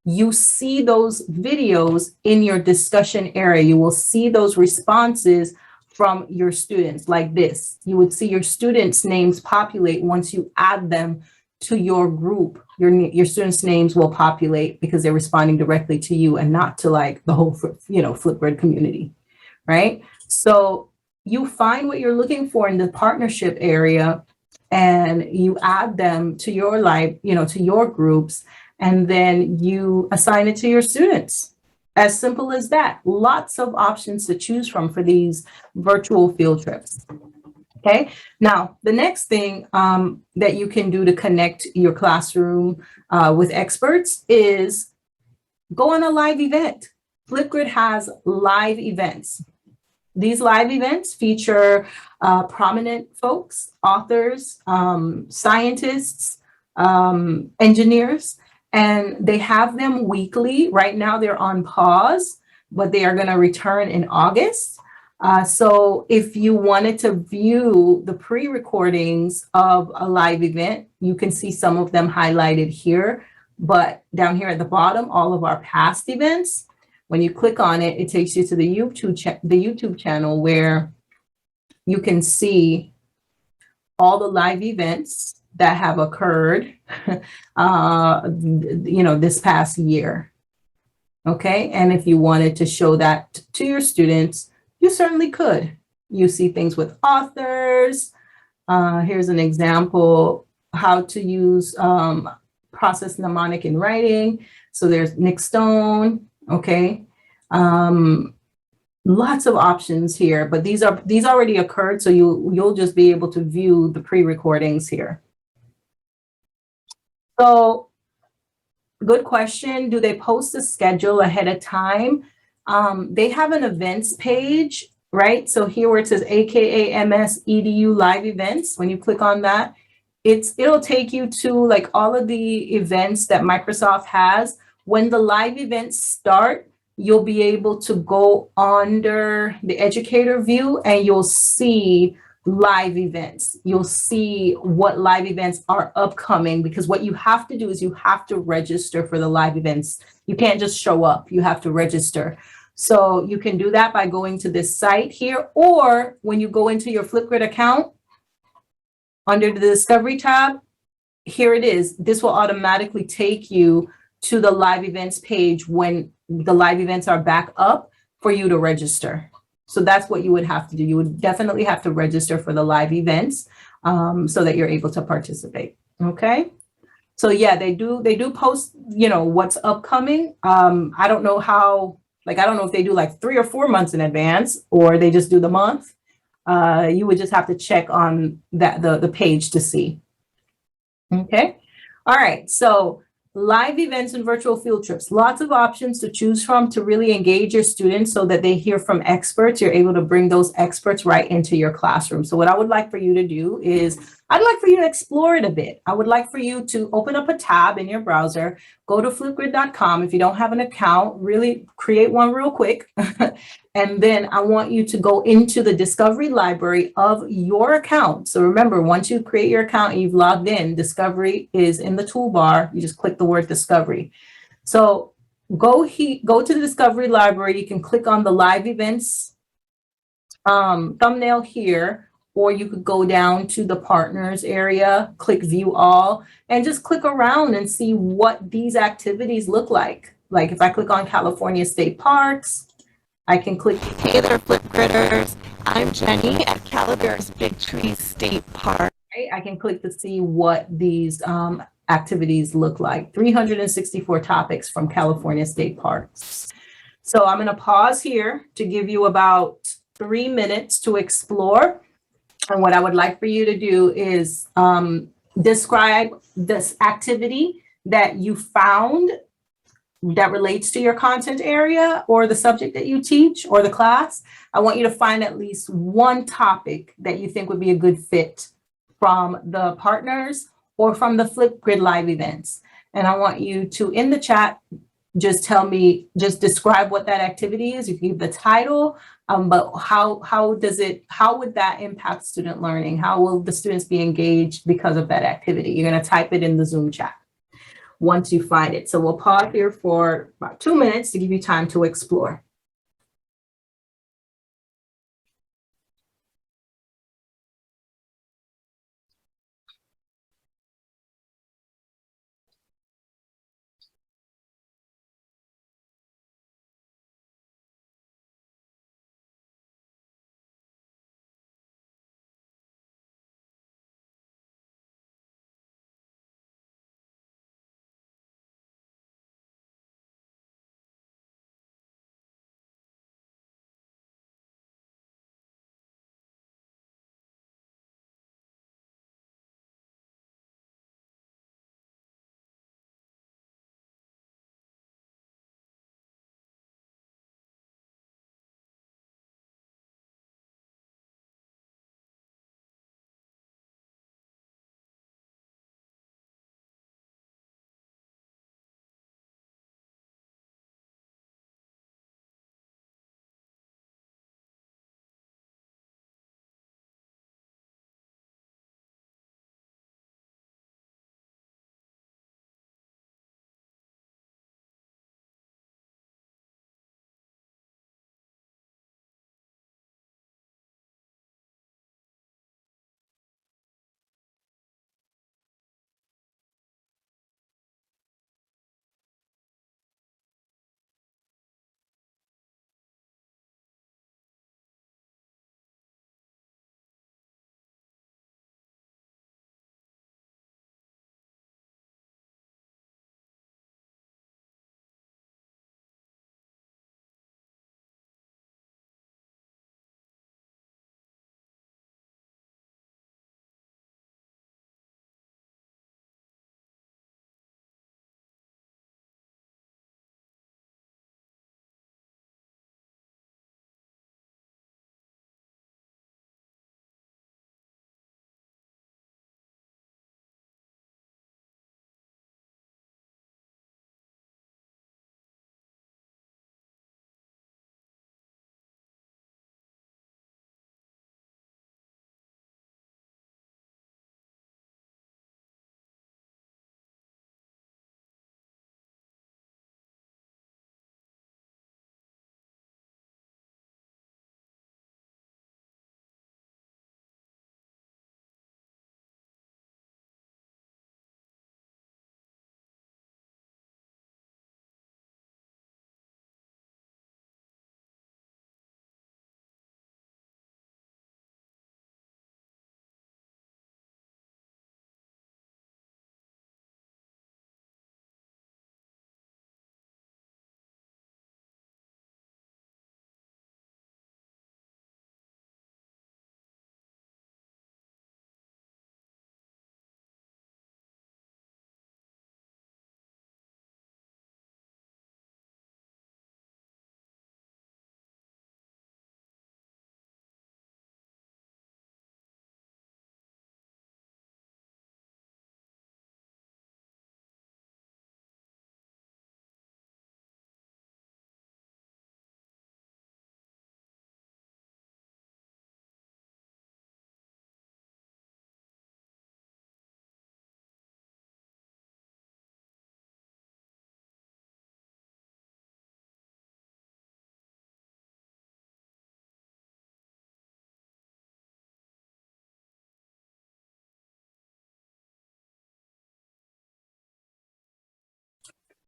you see those videos in your discussion area. You will see those responses from your students like this. You would see your students' names populate once you add them to your group. Your students' names will populate because they're responding directly to you and not to like the whole, Flipgrid community, right? So you find what you're looking for in the partnership area and you add them to your to your groups, and then you assign it to your students. As simple as that. Lots of options to choose from for these virtual field trips. Okay, now the next thing that you can do to connect your classroom with experts is go on a live event. Flipgrid has live events. These live events feature prominent folks, authors, scientists, engineers, and they have them weekly. Right now they're on pause, but they are going to return in August. So if you wanted to view the pre-recordings of a live event, you can see some of them highlighted here, but down here at the bottom, all of our past events. When you click on it, it takes you to the YouTube channel where you can see all the live events that have occurred, this past year. Okay, and if you wanted to show that to your students, you certainly could. You see things with authors. Here's an example, how to use process mnemonic in writing. So there's Nick Stone, okay. Lots of options here, but these already occurred, so you'll just be able to view the pre-recordings here. So good question. Do they post a schedule ahead of time? They have an events page, right? So here where it says AKA MS EDU live events, when you click on that, it'll take you to like all of the events that Microsoft has. When the live events start, you'll be able to go under the educator view and you'll see live events. You'll see what live events are upcoming, because what you have to do is you have to register for the live events. You can't just show up, you have to register. So you can do that by going to this site here, or when you go into your Flipgrid account, under the Discovery tab, here it is. This will automatically take you to the live events page when the live events are back up for you to register. So that's what you would have to do. You would definitely have to register for the live events so that you're able to participate. Okay. So yeah, they do post, what's upcoming. I don't know how, I don't know if they do like 3 or 4 months in advance or they just do the month. You would just have to check on that the page to see. Okay. All right. So live events and virtual field trips, lots of options to choose from to really engage your students so that they hear from experts. You're able to bring those experts right into your classroom. So what I would like for you to do is, I'd like for you to explore it a bit. I would like for you to open up a tab in your browser, go to flipgrid.com. If you don't have an account, really create one real quick. And then I want you to go into the Discovery library of your account. So remember, once you create your account and you've logged in, Discovery is in the toolbar. You just click the word Discovery. So go to the Discovery library. You can click on the live events thumbnail here, or you could go down to the partners area, click view all, and just click around and see what these activities look like. Like if I click on California State Parks, I can click. Hey there, Flipgridders. I'm Jenny at Calaveras Big Tree State Park. Right? I can click to see what these activities look like. 364 topics from California State Parks. So I'm going to pause here to give you about 3 minutes to explore. And what I would like for you to do is describe this activity that you found that relates to your content area or the subject that you teach or the class. I want you to find at least one topic that you think would be a good fit from the partners or from the Flipgrid live events. And I want you to, in the chat, just tell me, just describe what that activity is. You can give the title, but how would that impact student learning? How will the students be engaged because of that activity? You're going to type it in the Zoom chat once you find it. So we'll pause here for about 2 minutes to give you time to explore.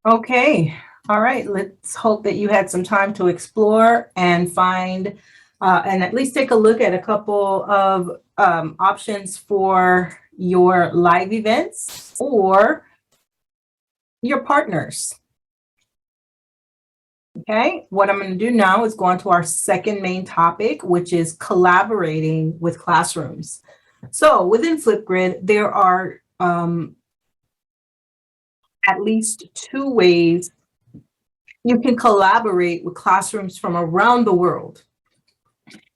Okay, all right, let's hope that you had some time to explore and find and at least take a look at a couple of options for your live events or your partners. Okay, what I'm going to do now is go on to our second main topic, which is collaborating with classrooms. So within Flipgrid, there are at least 2 ways You can collaborate with classrooms from around the world.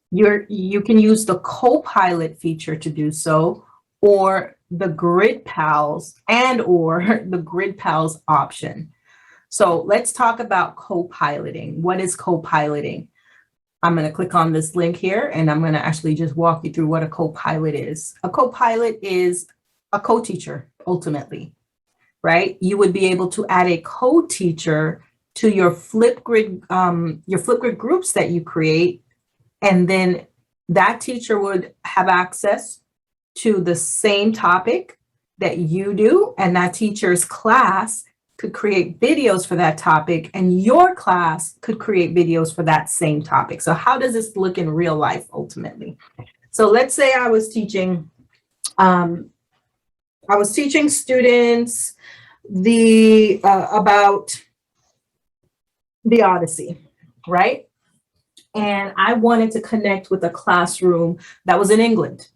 You can use the co-pilot feature to do so, or the Grid Pals or the Grid Pals option. So let's talk about co-piloting. What is co-piloting? I'm going to click on this link here, and I'm going to actually just walk you through what a co-pilot is. A co-pilot is a co-teacher, ultimately, right? You would be able to add a co-teacher to your Flipgrid groups that you create, and then that teacher would have access to the same topic that you do, and that teacher's class could create videos for that topic, and your class could create videos for that same topic. So how does this look in real life ultimately? So let's say I was teaching students about the Odyssey, right? And I wanted to connect with a classroom that was in England.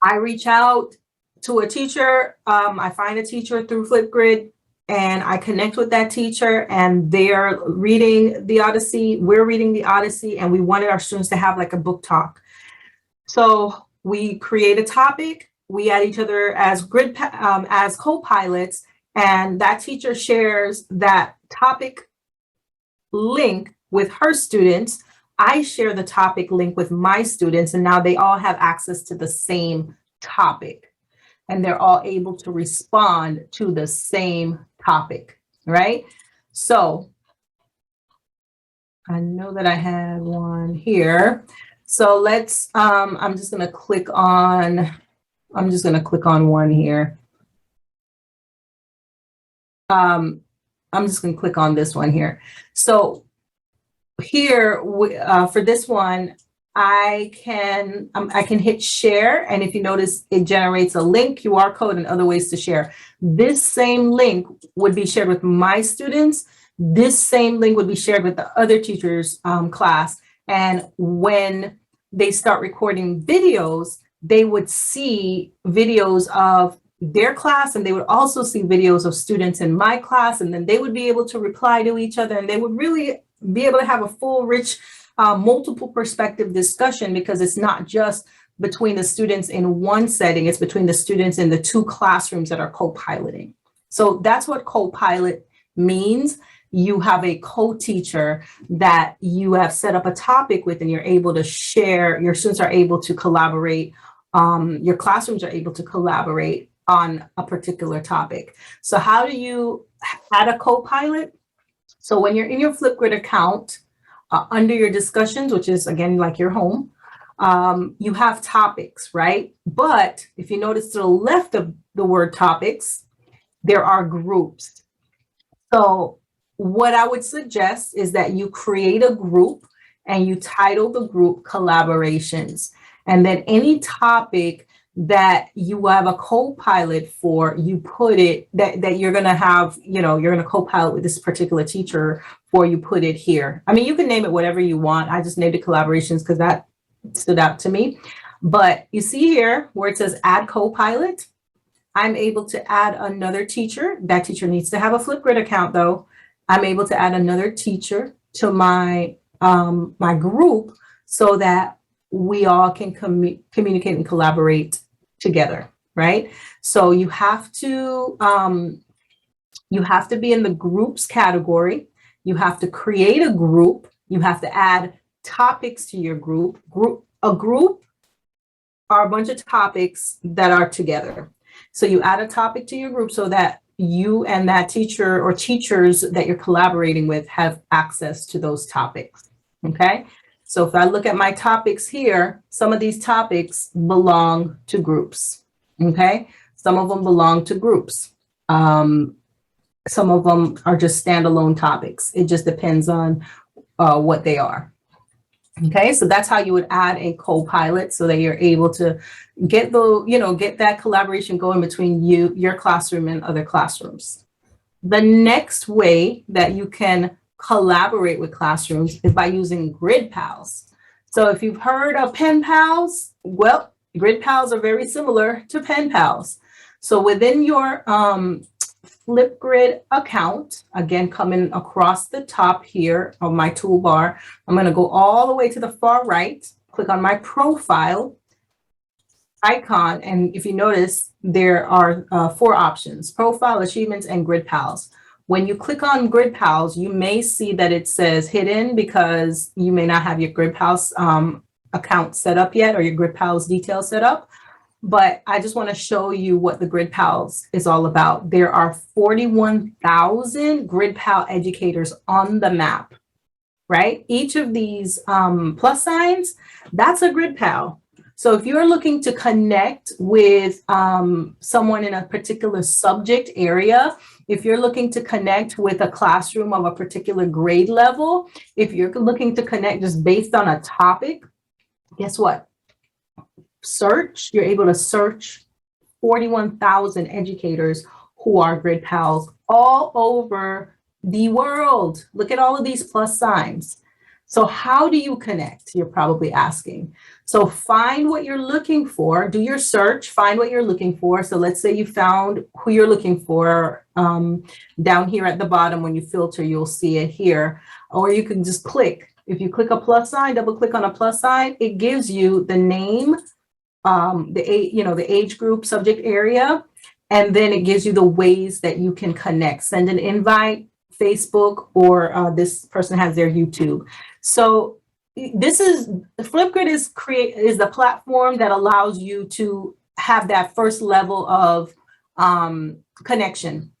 I reach out to a teacher, I find a teacher through Flipgrid, and I connect with that teacher, and they're reading the Odyssey, we're reading the Odyssey, and we wanted our students to have like a book talk. So we create a topic, we add each other as co-pilots, and that teacher shares that topic link with her students. I share the topic link with my students, and now they all have access to the same topic, and they're all able to respond to the same topic, right? So I know that I had one here. So let's, I'm just going to click on one here. I'm just going to click on this one here. So here, for this one, I can hit share, and if you notice, it generates a link, QR code, and other ways to share. This same link would be shared with my students. This same link would be shared with the other teacher's class. And when they start recording videos, they would see videos of their class, and they would also see videos of students in my class, and then they would be able to reply to each other, and they would really be able to have a full, rich, multiple perspective discussion, because it's not just between the students in one setting, it's between the students in the two classrooms that are co-piloting. So that's what co-pilot means. You have a co-teacher that you have set up a topic with, and you're able to share, your students are able to collaborate, your classrooms are able to collaborate on a particular topic. So how do you add a co-pilot? So when you're in your Flipgrid account, under your discussions, which is again like your home, you have topics, right? But if you notice to the left of the word topics, there are groups. So what I would suggest is that you create a group and you title the group collaborations. And then any topic that you have a co-pilot for, you put it that you're going to have, you're going to co-pilot with this particular teacher, or you put it here. I mean, you can name it whatever you want. I just named it collaborations because that stood out to me. But you see here where it says add co-pilot, I'm able to add another teacher. That teacher needs to have a Flipgrid account though. I'm able to add another teacher to my my group so that we all can communicate and collaborate together, right? So you have to be in the groups category. You have to create a group. You have to add topics to your group. A group are a bunch of topics that are together. So you add a topic to your group so that you and that teacher or teachers that you're collaborating with have access to those topics, okay? So if I look at my topics here, some of these topics belong to groups, okay? Some of them belong to groups. Some of them are just standalone topics. It just depends on what they are. Okay, so that's how you would add a co-pilot so that you're able to get get that collaboration going between your classroom and other classrooms. The next way that you can collaborate with classrooms is by using Grid Pals. So if you've heard of Pen Pals, well, Grid Pals are very similar to Pen Pals. So within your Flipgrid account, again, coming across the top here of my toolbar. I'm going to go all the way to the far right, click on my profile icon. And if you notice, there are 4 options: profile, achievements, and grid pals. When you click on grid pals, you may see that it says hidden because you may not have your grid pals account set up yet, or your grid pals details set up. But I just want to show you what the Grid Pals is all about. There are 41,000 Grid Pal educators on the map, right? Each of these plus signs, that's a Grid Pal. So if you're looking to connect with someone in a particular subject area, if you're looking to connect with a classroom of a particular grade level, if you're looking to connect just based on a topic, guess what? Search, you're able to search 41,000 educators who are Grid Pals all over the world. Look at all of these plus signs. So how do you connect? You're probably asking. So find what you're looking for, do your search, find what you're looking for. So let's say you found who you're looking for down here at the bottom. When you filter, you'll see it here, or you can just click. If you click a plus sign, double click on a plus sign, it gives you the name, the age group, subject area, and then it gives you the ways that you can connect. Send an invite, Facebook, or this person has their YouTube. So this is Flipgrid is the platform that allows you to have that first level of connection.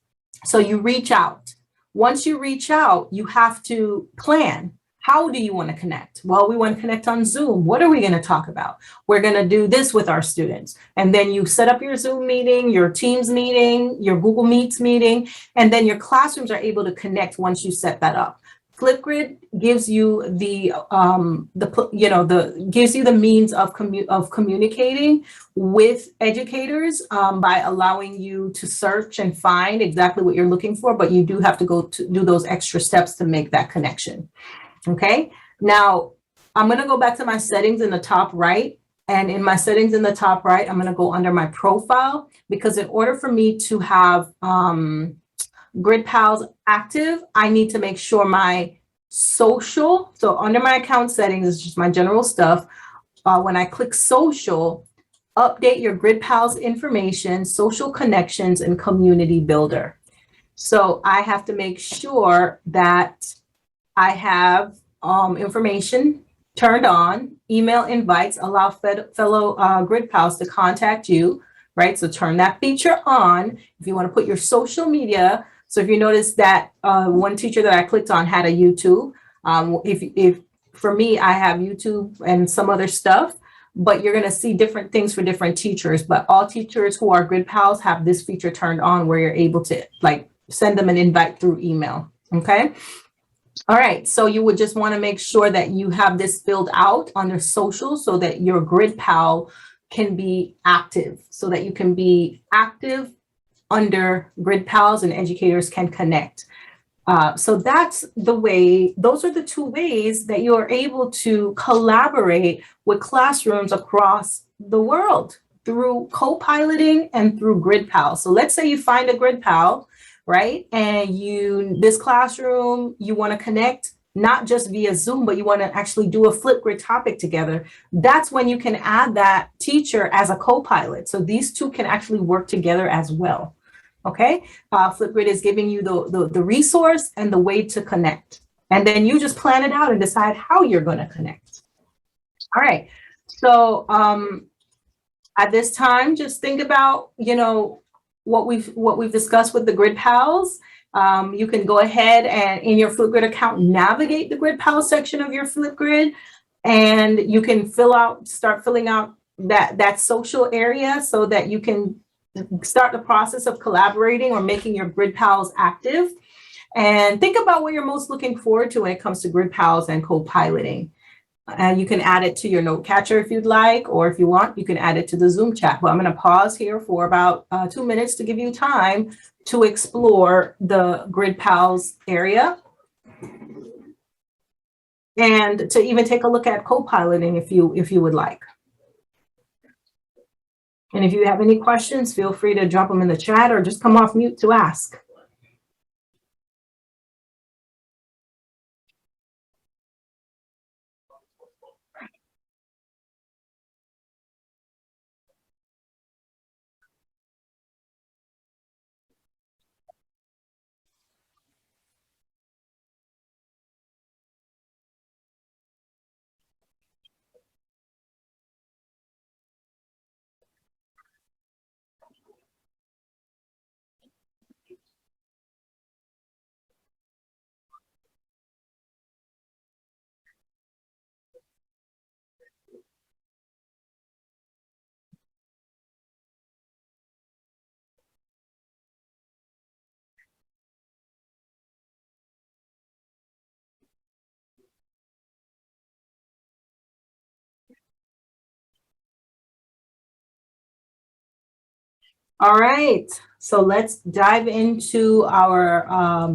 So you reach out. Once you reach out, you have to plan. How do you want to connect? Well, we want to connect on Zoom. What are we going to talk about? We're going to do this with our students. And then you set up your Zoom meeting, your Teams meeting, your Google Meets meeting, and then your classrooms are able to connect once you set that up. Flipgrid gives you the means of communicating with educators by allowing you to search and find exactly what you're looking for, but you do have to go to do those extra steps to make that connection. Okay, now I'm going to go back to my settings in the top right. And in my settings in the top right, I'm going to go under my profile, because in order for me to have Grid Pals active, I need to make sure my social, so under my account settings is just my general stuff. When I click social, update your Grid Pals information, social connections, and community builder. So I have to make sure that I have information turned on, email invites, allow fellow Grid Pals to contact you, right? So turn that feature on. If you want to put your social media, so if you notice that one teacher that I clicked on had a YouTube, if for me, I have YouTube and some other stuff, but you're going to see different things for different teachers. But all teachers who are Grid Pals have this feature turned on where you're able to send them an invite through email. Okay. All right, so you would just want to make sure that you have this filled out under social so that your Grid Pal can be active, so that you can be active under Grid Pals and educators can connect. So that's the way, those are the 2 ways that you are able to collaborate with classrooms across the world through co-piloting and through Grid Pal. So let's say you find a Grid Pal, right? And this classroom, you want to connect not just via Zoom, but you want to actually do a Flipgrid topic together. That's when you can add that teacher as a co-pilot. So these 2 can actually work together as well. Okay, Flipgrid is giving you the resource and the way to connect. And then you just plan it out and decide how you're going to connect. All right, so at this time, just think about, what we've discussed with the Grid Pals. You can go ahead and in your Flipgrid account, navigate the Grid Pals section of your Flipgrid, and you can start filling out that social area so that you can start the process of collaborating or making your Grid Pals active. And think about what you're most looking forward to when it comes to Grid Pals and co-piloting. You can add it to your note catcher if you'd like, or if you want, you can add it to the Zoom chat. But I'm going to pause here for about 2 minutes to give you time to explore the Grid Pals area and to even take a look at co-piloting if you would like. And if you have any questions, feel free to drop them in the chat or just come off mute to ask. All right, so let's dive into our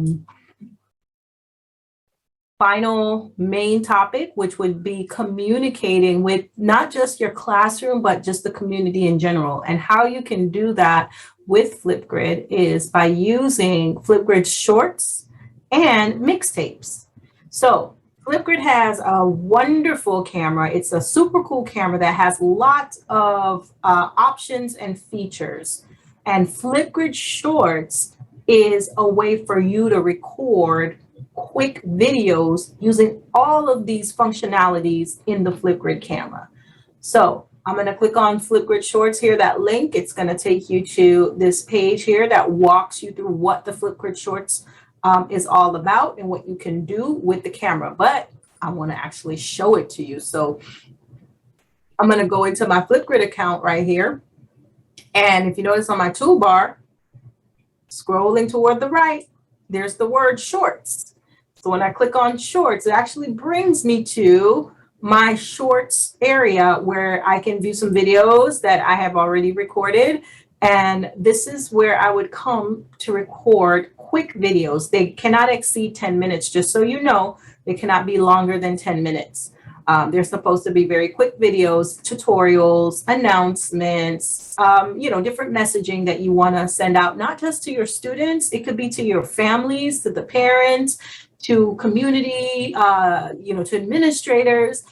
final main topic, which would be communicating with not just your classroom, but just the community in general. And how you can do that with Flipgrid is by using Flipgrid shorts and mixtapes. So Flipgrid has a wonderful camera. It's a super cool camera that has lots of options and features. And Flipgrid Shorts is a way for you to record quick videos using all of these functionalities in the Flipgrid camera. So I'm going to click on Flipgrid Shorts here, that link. It's going to take you to this page here that walks you through what the Flipgrid Shorts is all about and what you can do with the camera. But I want to actually show it to you. So I'm going to go into my Flipgrid account right here. And if you notice on my toolbar, scrolling toward the right, there's the word shorts. So when I click on shorts, it actually brings me to my shorts area where I can view some videos that I have already recorded. And this is where I would come to record quick videos. They cannot exceed 10 minutes, just so you know, they cannot be longer than 10 minutes. They're supposed to be very quick videos, tutorials, announcements, different messaging that you want to send out, not just to your students. It could be to your families, to the parents, to community, to administrators.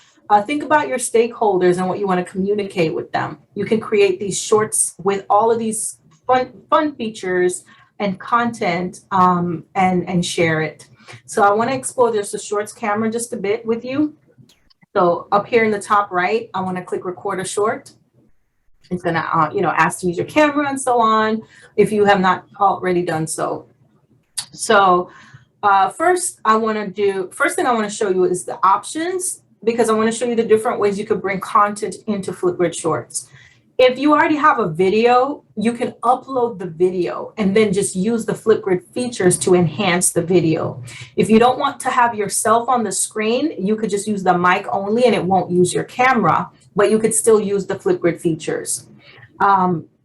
Think about your stakeholders and what you want to communicate with them. You can create these shorts with all of these fun features and content and share it. So I want to explore this the shorts camera just a bit with you. So up here in the top right, I want to click record a short. It's going to, ask to use your camera and so on, if you have not already done so. So first thing I want to show you is the options, because I want to show you the different ways you could bring content into Flipgrid Shorts. If you already have a video, you can upload the video and then just use the Flipgrid features to enhance the video. If you don't want to have yourself on the screen, you could just use the mic only and it won't use your camera, but you could still use the Flipgrid features.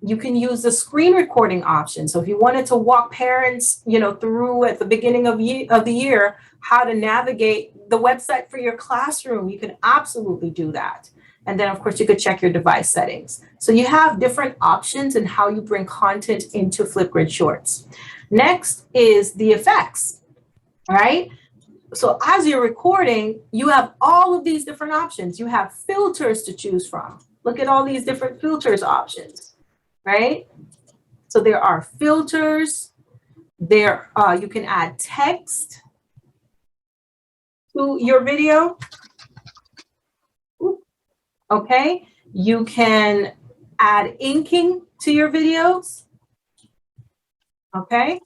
You can use the screen recording option. So if you wanted to walk parents, through at the beginning of the year, how to navigate the website for your classroom, you can absolutely do that. And then, of course, you could check your device settings. So you have different options in how you bring content into Flipgrid Shorts. Next is the effects, right? So as you're recording, you have all of these different options. You have filters to choose from. Look at all these different filters options, right? So there are filters. There, you can add text to your video. Okay, you can add inking to your videos. Okay,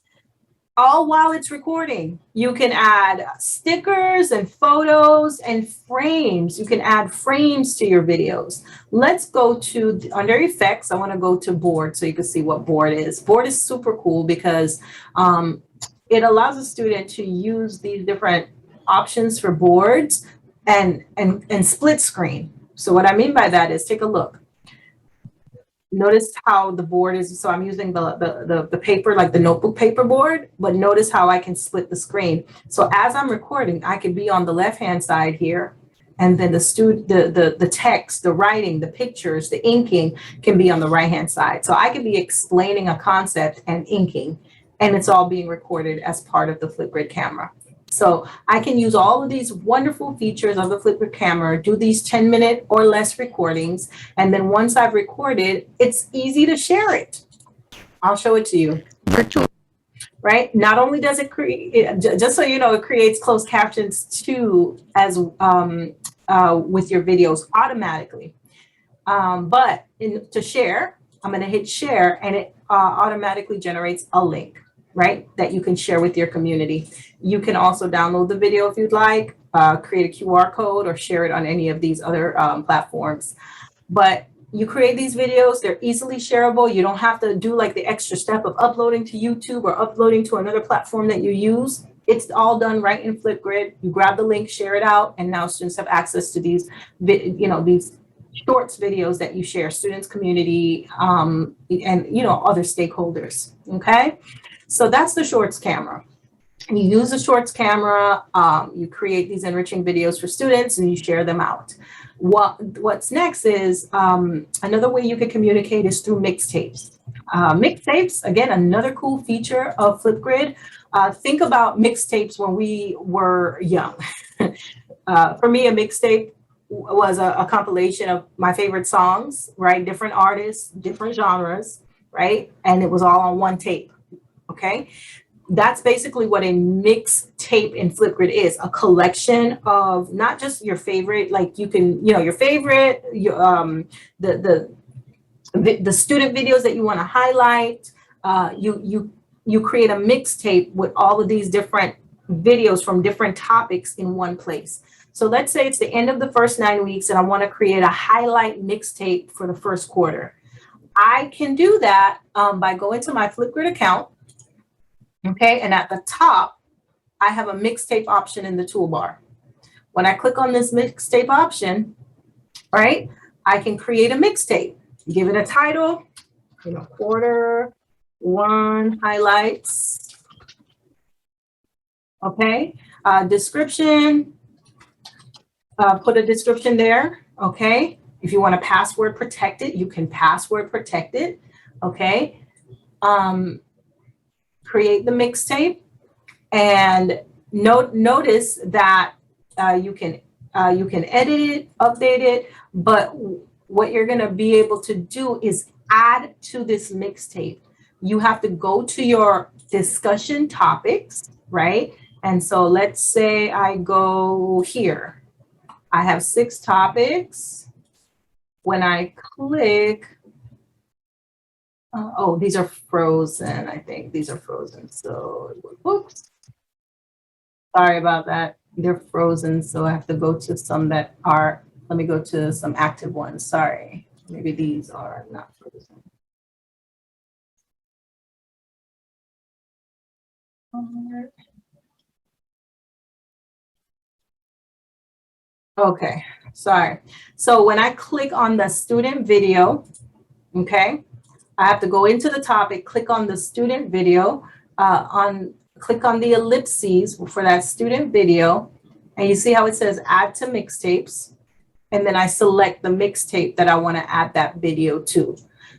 all while it's recording. You can add stickers and photos and frames. You can add frames to your videos. Let's go to under effects. I want to go to board so you can see what board is. Board is super cool because it allows a student to use these different options for boards and split screen. So what I mean by that is, take a look. Notice how the board is, so I'm using the paper, like the notebook paper board, but notice how I can split the screen. So as I'm recording, I could be on the left-hand side here, and then the text, the writing, the pictures, the inking can be on the right-hand side. So I could be explaining a concept and inking, and it's all being recorded as part of the Flipgrid camera. So I can use all of these wonderful features of the Flipgrid camera, do these 10-minute or less recordings, and then once I've recorded, it's easy to share it. I'll show it to you. Virtual. Right? Not only does it create, just so you know, it creates closed captions too, as with your videos automatically. But to share, I'm going to hit share, and it automatically generates a link, right, that you can share with your community. You can also download the video if you'd like, create a QR code, or share it on any of these other platforms. But you create these videos, they're easily shareable. You don't have to do like the extra step of uploading to YouTube or uploading to another platform that you use. It's all done right in Flipgrid. You grab the link, share it out, and now students have access to these, these shorts videos that you share, students, community, and other stakeholders. Okay, so that's the shorts camera. You use the shorts camera, you create these enriching videos for students, and you share them out. What's next is another way you can communicate is through mixtapes. Mixtapes, again, another cool feature of Flipgrid. Think about mixtapes when we were young. For me, a mixtape was a compilation of my favorite songs, right? Different artists, different genres, right? And it was all on one tape, okay? That's basically what a mixtape in Flipgrid is, a collection of not just your favorite, like you can, your favorite, the student videos that you want to highlight. You create a mixtape with all of these different videos from different topics in one place. So let's say it's the end of the first 9 weeks and I want to create a highlight mixtape for the first quarter. I can do that by going to my Flipgrid account. Okay, and at the top, I have a mixtape option in the toolbar. When I click on this mixtape option, right, I can create a mixtape, give it a title, quarter one highlights. Okay, description, put a description there. Okay, if you want to password protect it, you can password protect it. Okay. Create the mixtape, and notice that you can edit it, update it, but what you're going to be able to do is add to this mixtape. You have to go to your discussion topics, right? And so let's say I go here. I have 6 topics. When I click, oh, these are frozen. I think these are frozen. So, whoops. Sorry about that. They're frozen. So I have to go to some that are, let me go to some active ones. Sorry. Maybe these are not frozen. Okay, sorry. So when I click on the student video, okay, I have to go into the topic, click on the student video, click on the ellipses for that student video, and you see how it says add to mixtapes, and then I select the mixtape that I want to add that video to.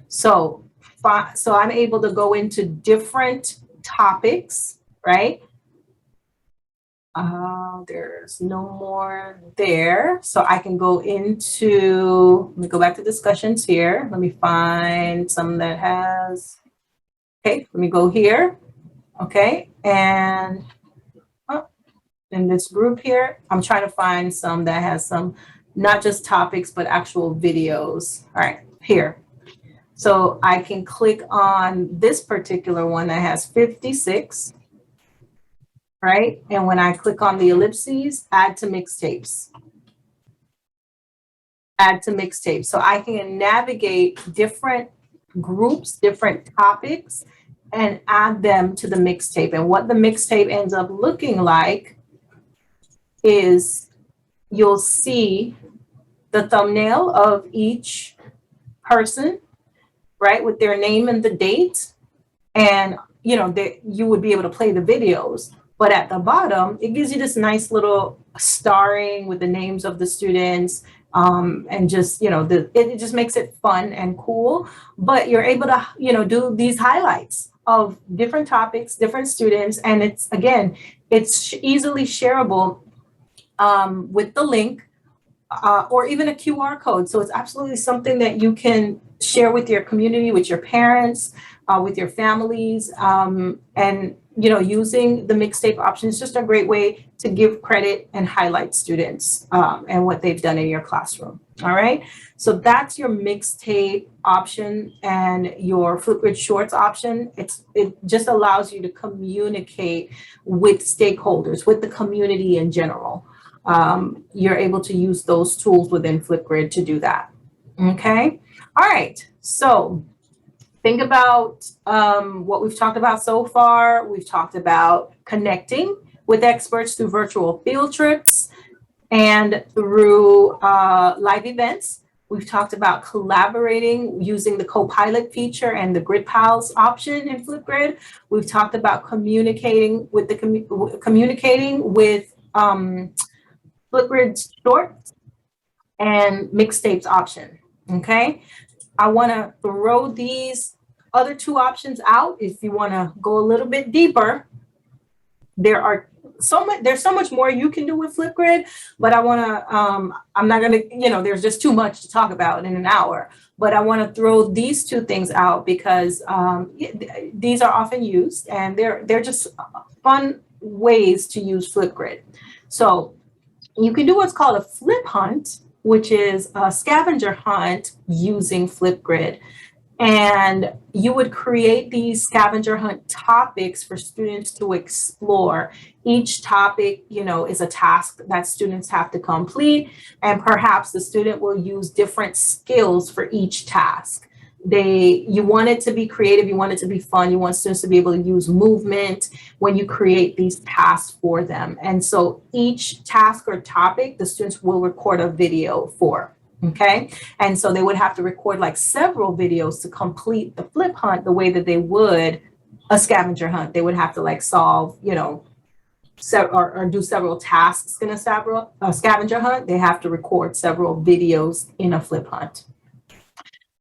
So I'm able to go into different topics, right? There's no more there. So I can go into, let me go back to discussions here. Let me find some that has, okay, let me go here. Okay, and in this group here, I'm trying to find some that has some, not just topics, but actual videos. All right, here. So I can click on this particular one that has 56. Right? And when I click on the ellipses, add to mixtapes. Add to mixtapes. So I can navigate different groups, different topics, and add them to the mixtape. And what the mixtape ends up looking like is you'll see the thumbnail of each person, right? With their name and the date. And, you would be able to play the videos. But at the bottom, it gives you this nice little starring with the names of the students, and just, it just makes it fun and cool. But you're able to, do these highlights of different topics, different students, and it's, again, it's easily shareable with the link, or even a QR code. So it's absolutely something that you can share with your community, with your parents, with your families, and using the mixtape option is just a great way to give credit and highlight students and what they've done in your classroom. All right, so that's your mixtape option and your Flipgrid Shorts option. It just allows you to communicate with stakeholders, with the community in general. You're able to use those tools within Flipgrid to do that. Okay, all right, so think about what we've talked about so far. We've talked about connecting with experts through virtual field trips and through live events. We've talked about collaborating using the Copilot feature and the Grid Pals option in Flipgrid. We've talked about communicating with Flipgrid Shorts and Mixtapes option. Okay, I want to throw these other two options out if you want to go a little bit deeper. There's so much more you can do with Flipgrid, but I want to, I'm not going to, there's just too much to talk about in an hour, but I want to throw these two things out because these are often used and they're just fun ways to use Flipgrid. So you can do what's called a flip hunt, which is a scavenger hunt using Flipgrid. And you would create these scavenger hunt topics for students to explore. Each topic, is a task that students have to complete, and perhaps the student will use different skills for each task. You want it to be creative, you want it to be fun, you want students to be able to use movement when you create these tasks for them. And so each task or topic, the students will record a video for. Okay, and so they would have to record like several videos to complete the flip hunt the way that they would a scavenger hunt. They would have to like solve, or do several tasks in a scavenger hunt. They have to record several videos in a flip hunt.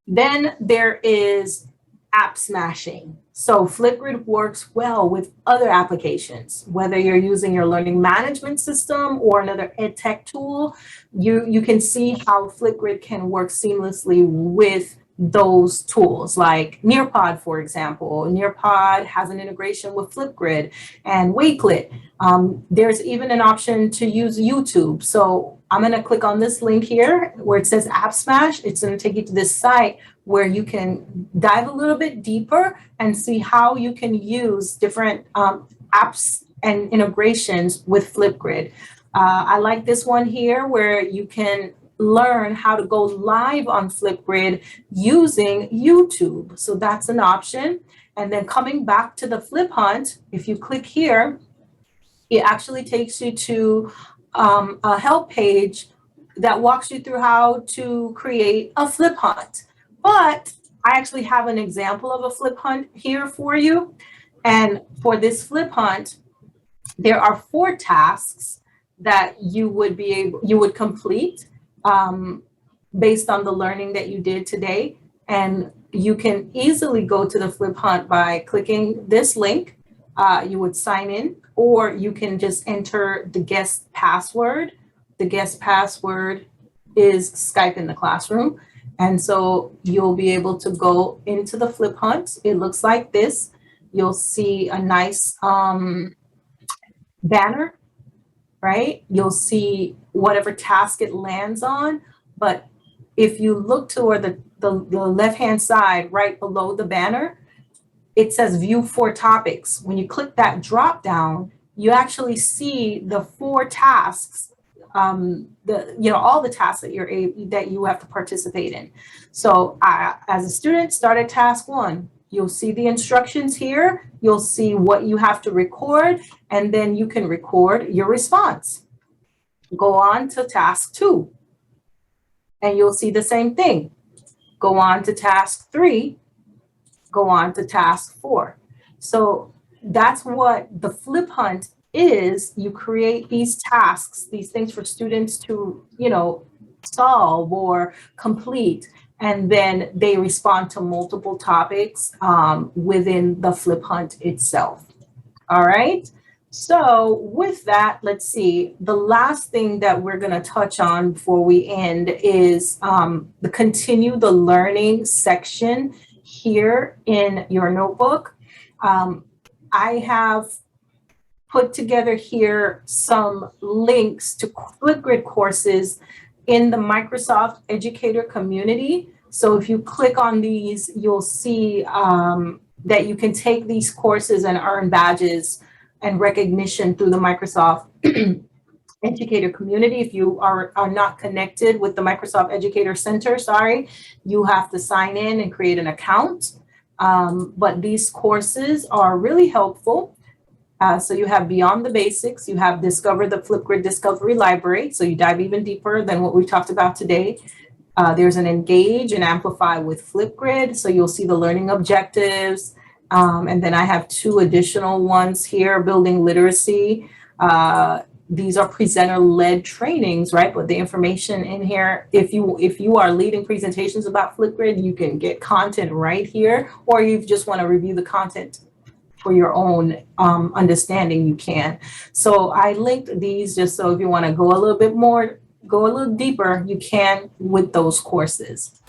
Then there is app smashing. So Flipgrid works well with other applications, whether you're using your learning management system or another ed tech tool. You can see how Flipgrid can work seamlessly with those tools, like Nearpod, for example. Nearpod has an integration with Flipgrid and Wakelet. There's even an option to use YouTube. So I'm going to click on this link here where it says App Smash. It's going to take you to this site where you can dive a little bit deeper and see how you can use different apps and integrations with Flipgrid. I like this one here where you can learn how to go live on Flipgrid using YouTube. So that's an option. And then coming back to the flip hunt, if you click here, it actually takes you to a help page that walks you through how to create a flip hunt. But I actually have an example of a flip hunt here for you. And for this flip hunt, there are 4 tasks that you would complete based on the learning that you did today. And you can easily go to the flip hunt by clicking this link. You would sign in, or you can just enter the guest password. The guest password is Skype in the classroom. And so you'll be able to go into the flip hunt. It looks like this. You'll see a nice banner, right? You'll see whatever task it lands on. But if you look toward the left-hand side, right below the banner, it says view 4 topics. When you click that drop down, you actually see the 4 tasks, all the tasks that you have to participate in. So as a student, start at task 1. You'll see the instructions here. You'll see what you have to record, and then you can record your response. Go on to task 2, and you'll see the same thing. Go on to task 3. Go on to task 4. So that's what the flip hunt is you create these tasks, these things for students to, solve or complete, and then they respond to multiple topics within the Flip Hunt itself. All right. So with that, let's see. The last thing that we're going to touch on before we end is the continue the learning section here in your notebook. I have put together here some links to Flipgrid courses in the Microsoft Educator community. So if you click on these, you'll see that you can take these courses and earn badges and recognition through the Microsoft Educator community. If you are not connected with the Microsoft Educator Center, you have to sign in and create an account. But these courses are really helpful. So you have Beyond the Basics, you have Discover the Flipgrid Discovery Library. So you dive even deeper than what we talked about today. There's an Engage and Amplify with Flipgrid. So you'll see the learning objectives. And then I have 2 additional ones here, Building Literacy. These are presenter-led trainings, right? But the information in here, if you are leading presentations about Flipgrid, you can get content right here, or you just want to review the content for your own understanding, you can. So I linked these just so if you want to go a little bit more, go a little deeper, you can with those courses.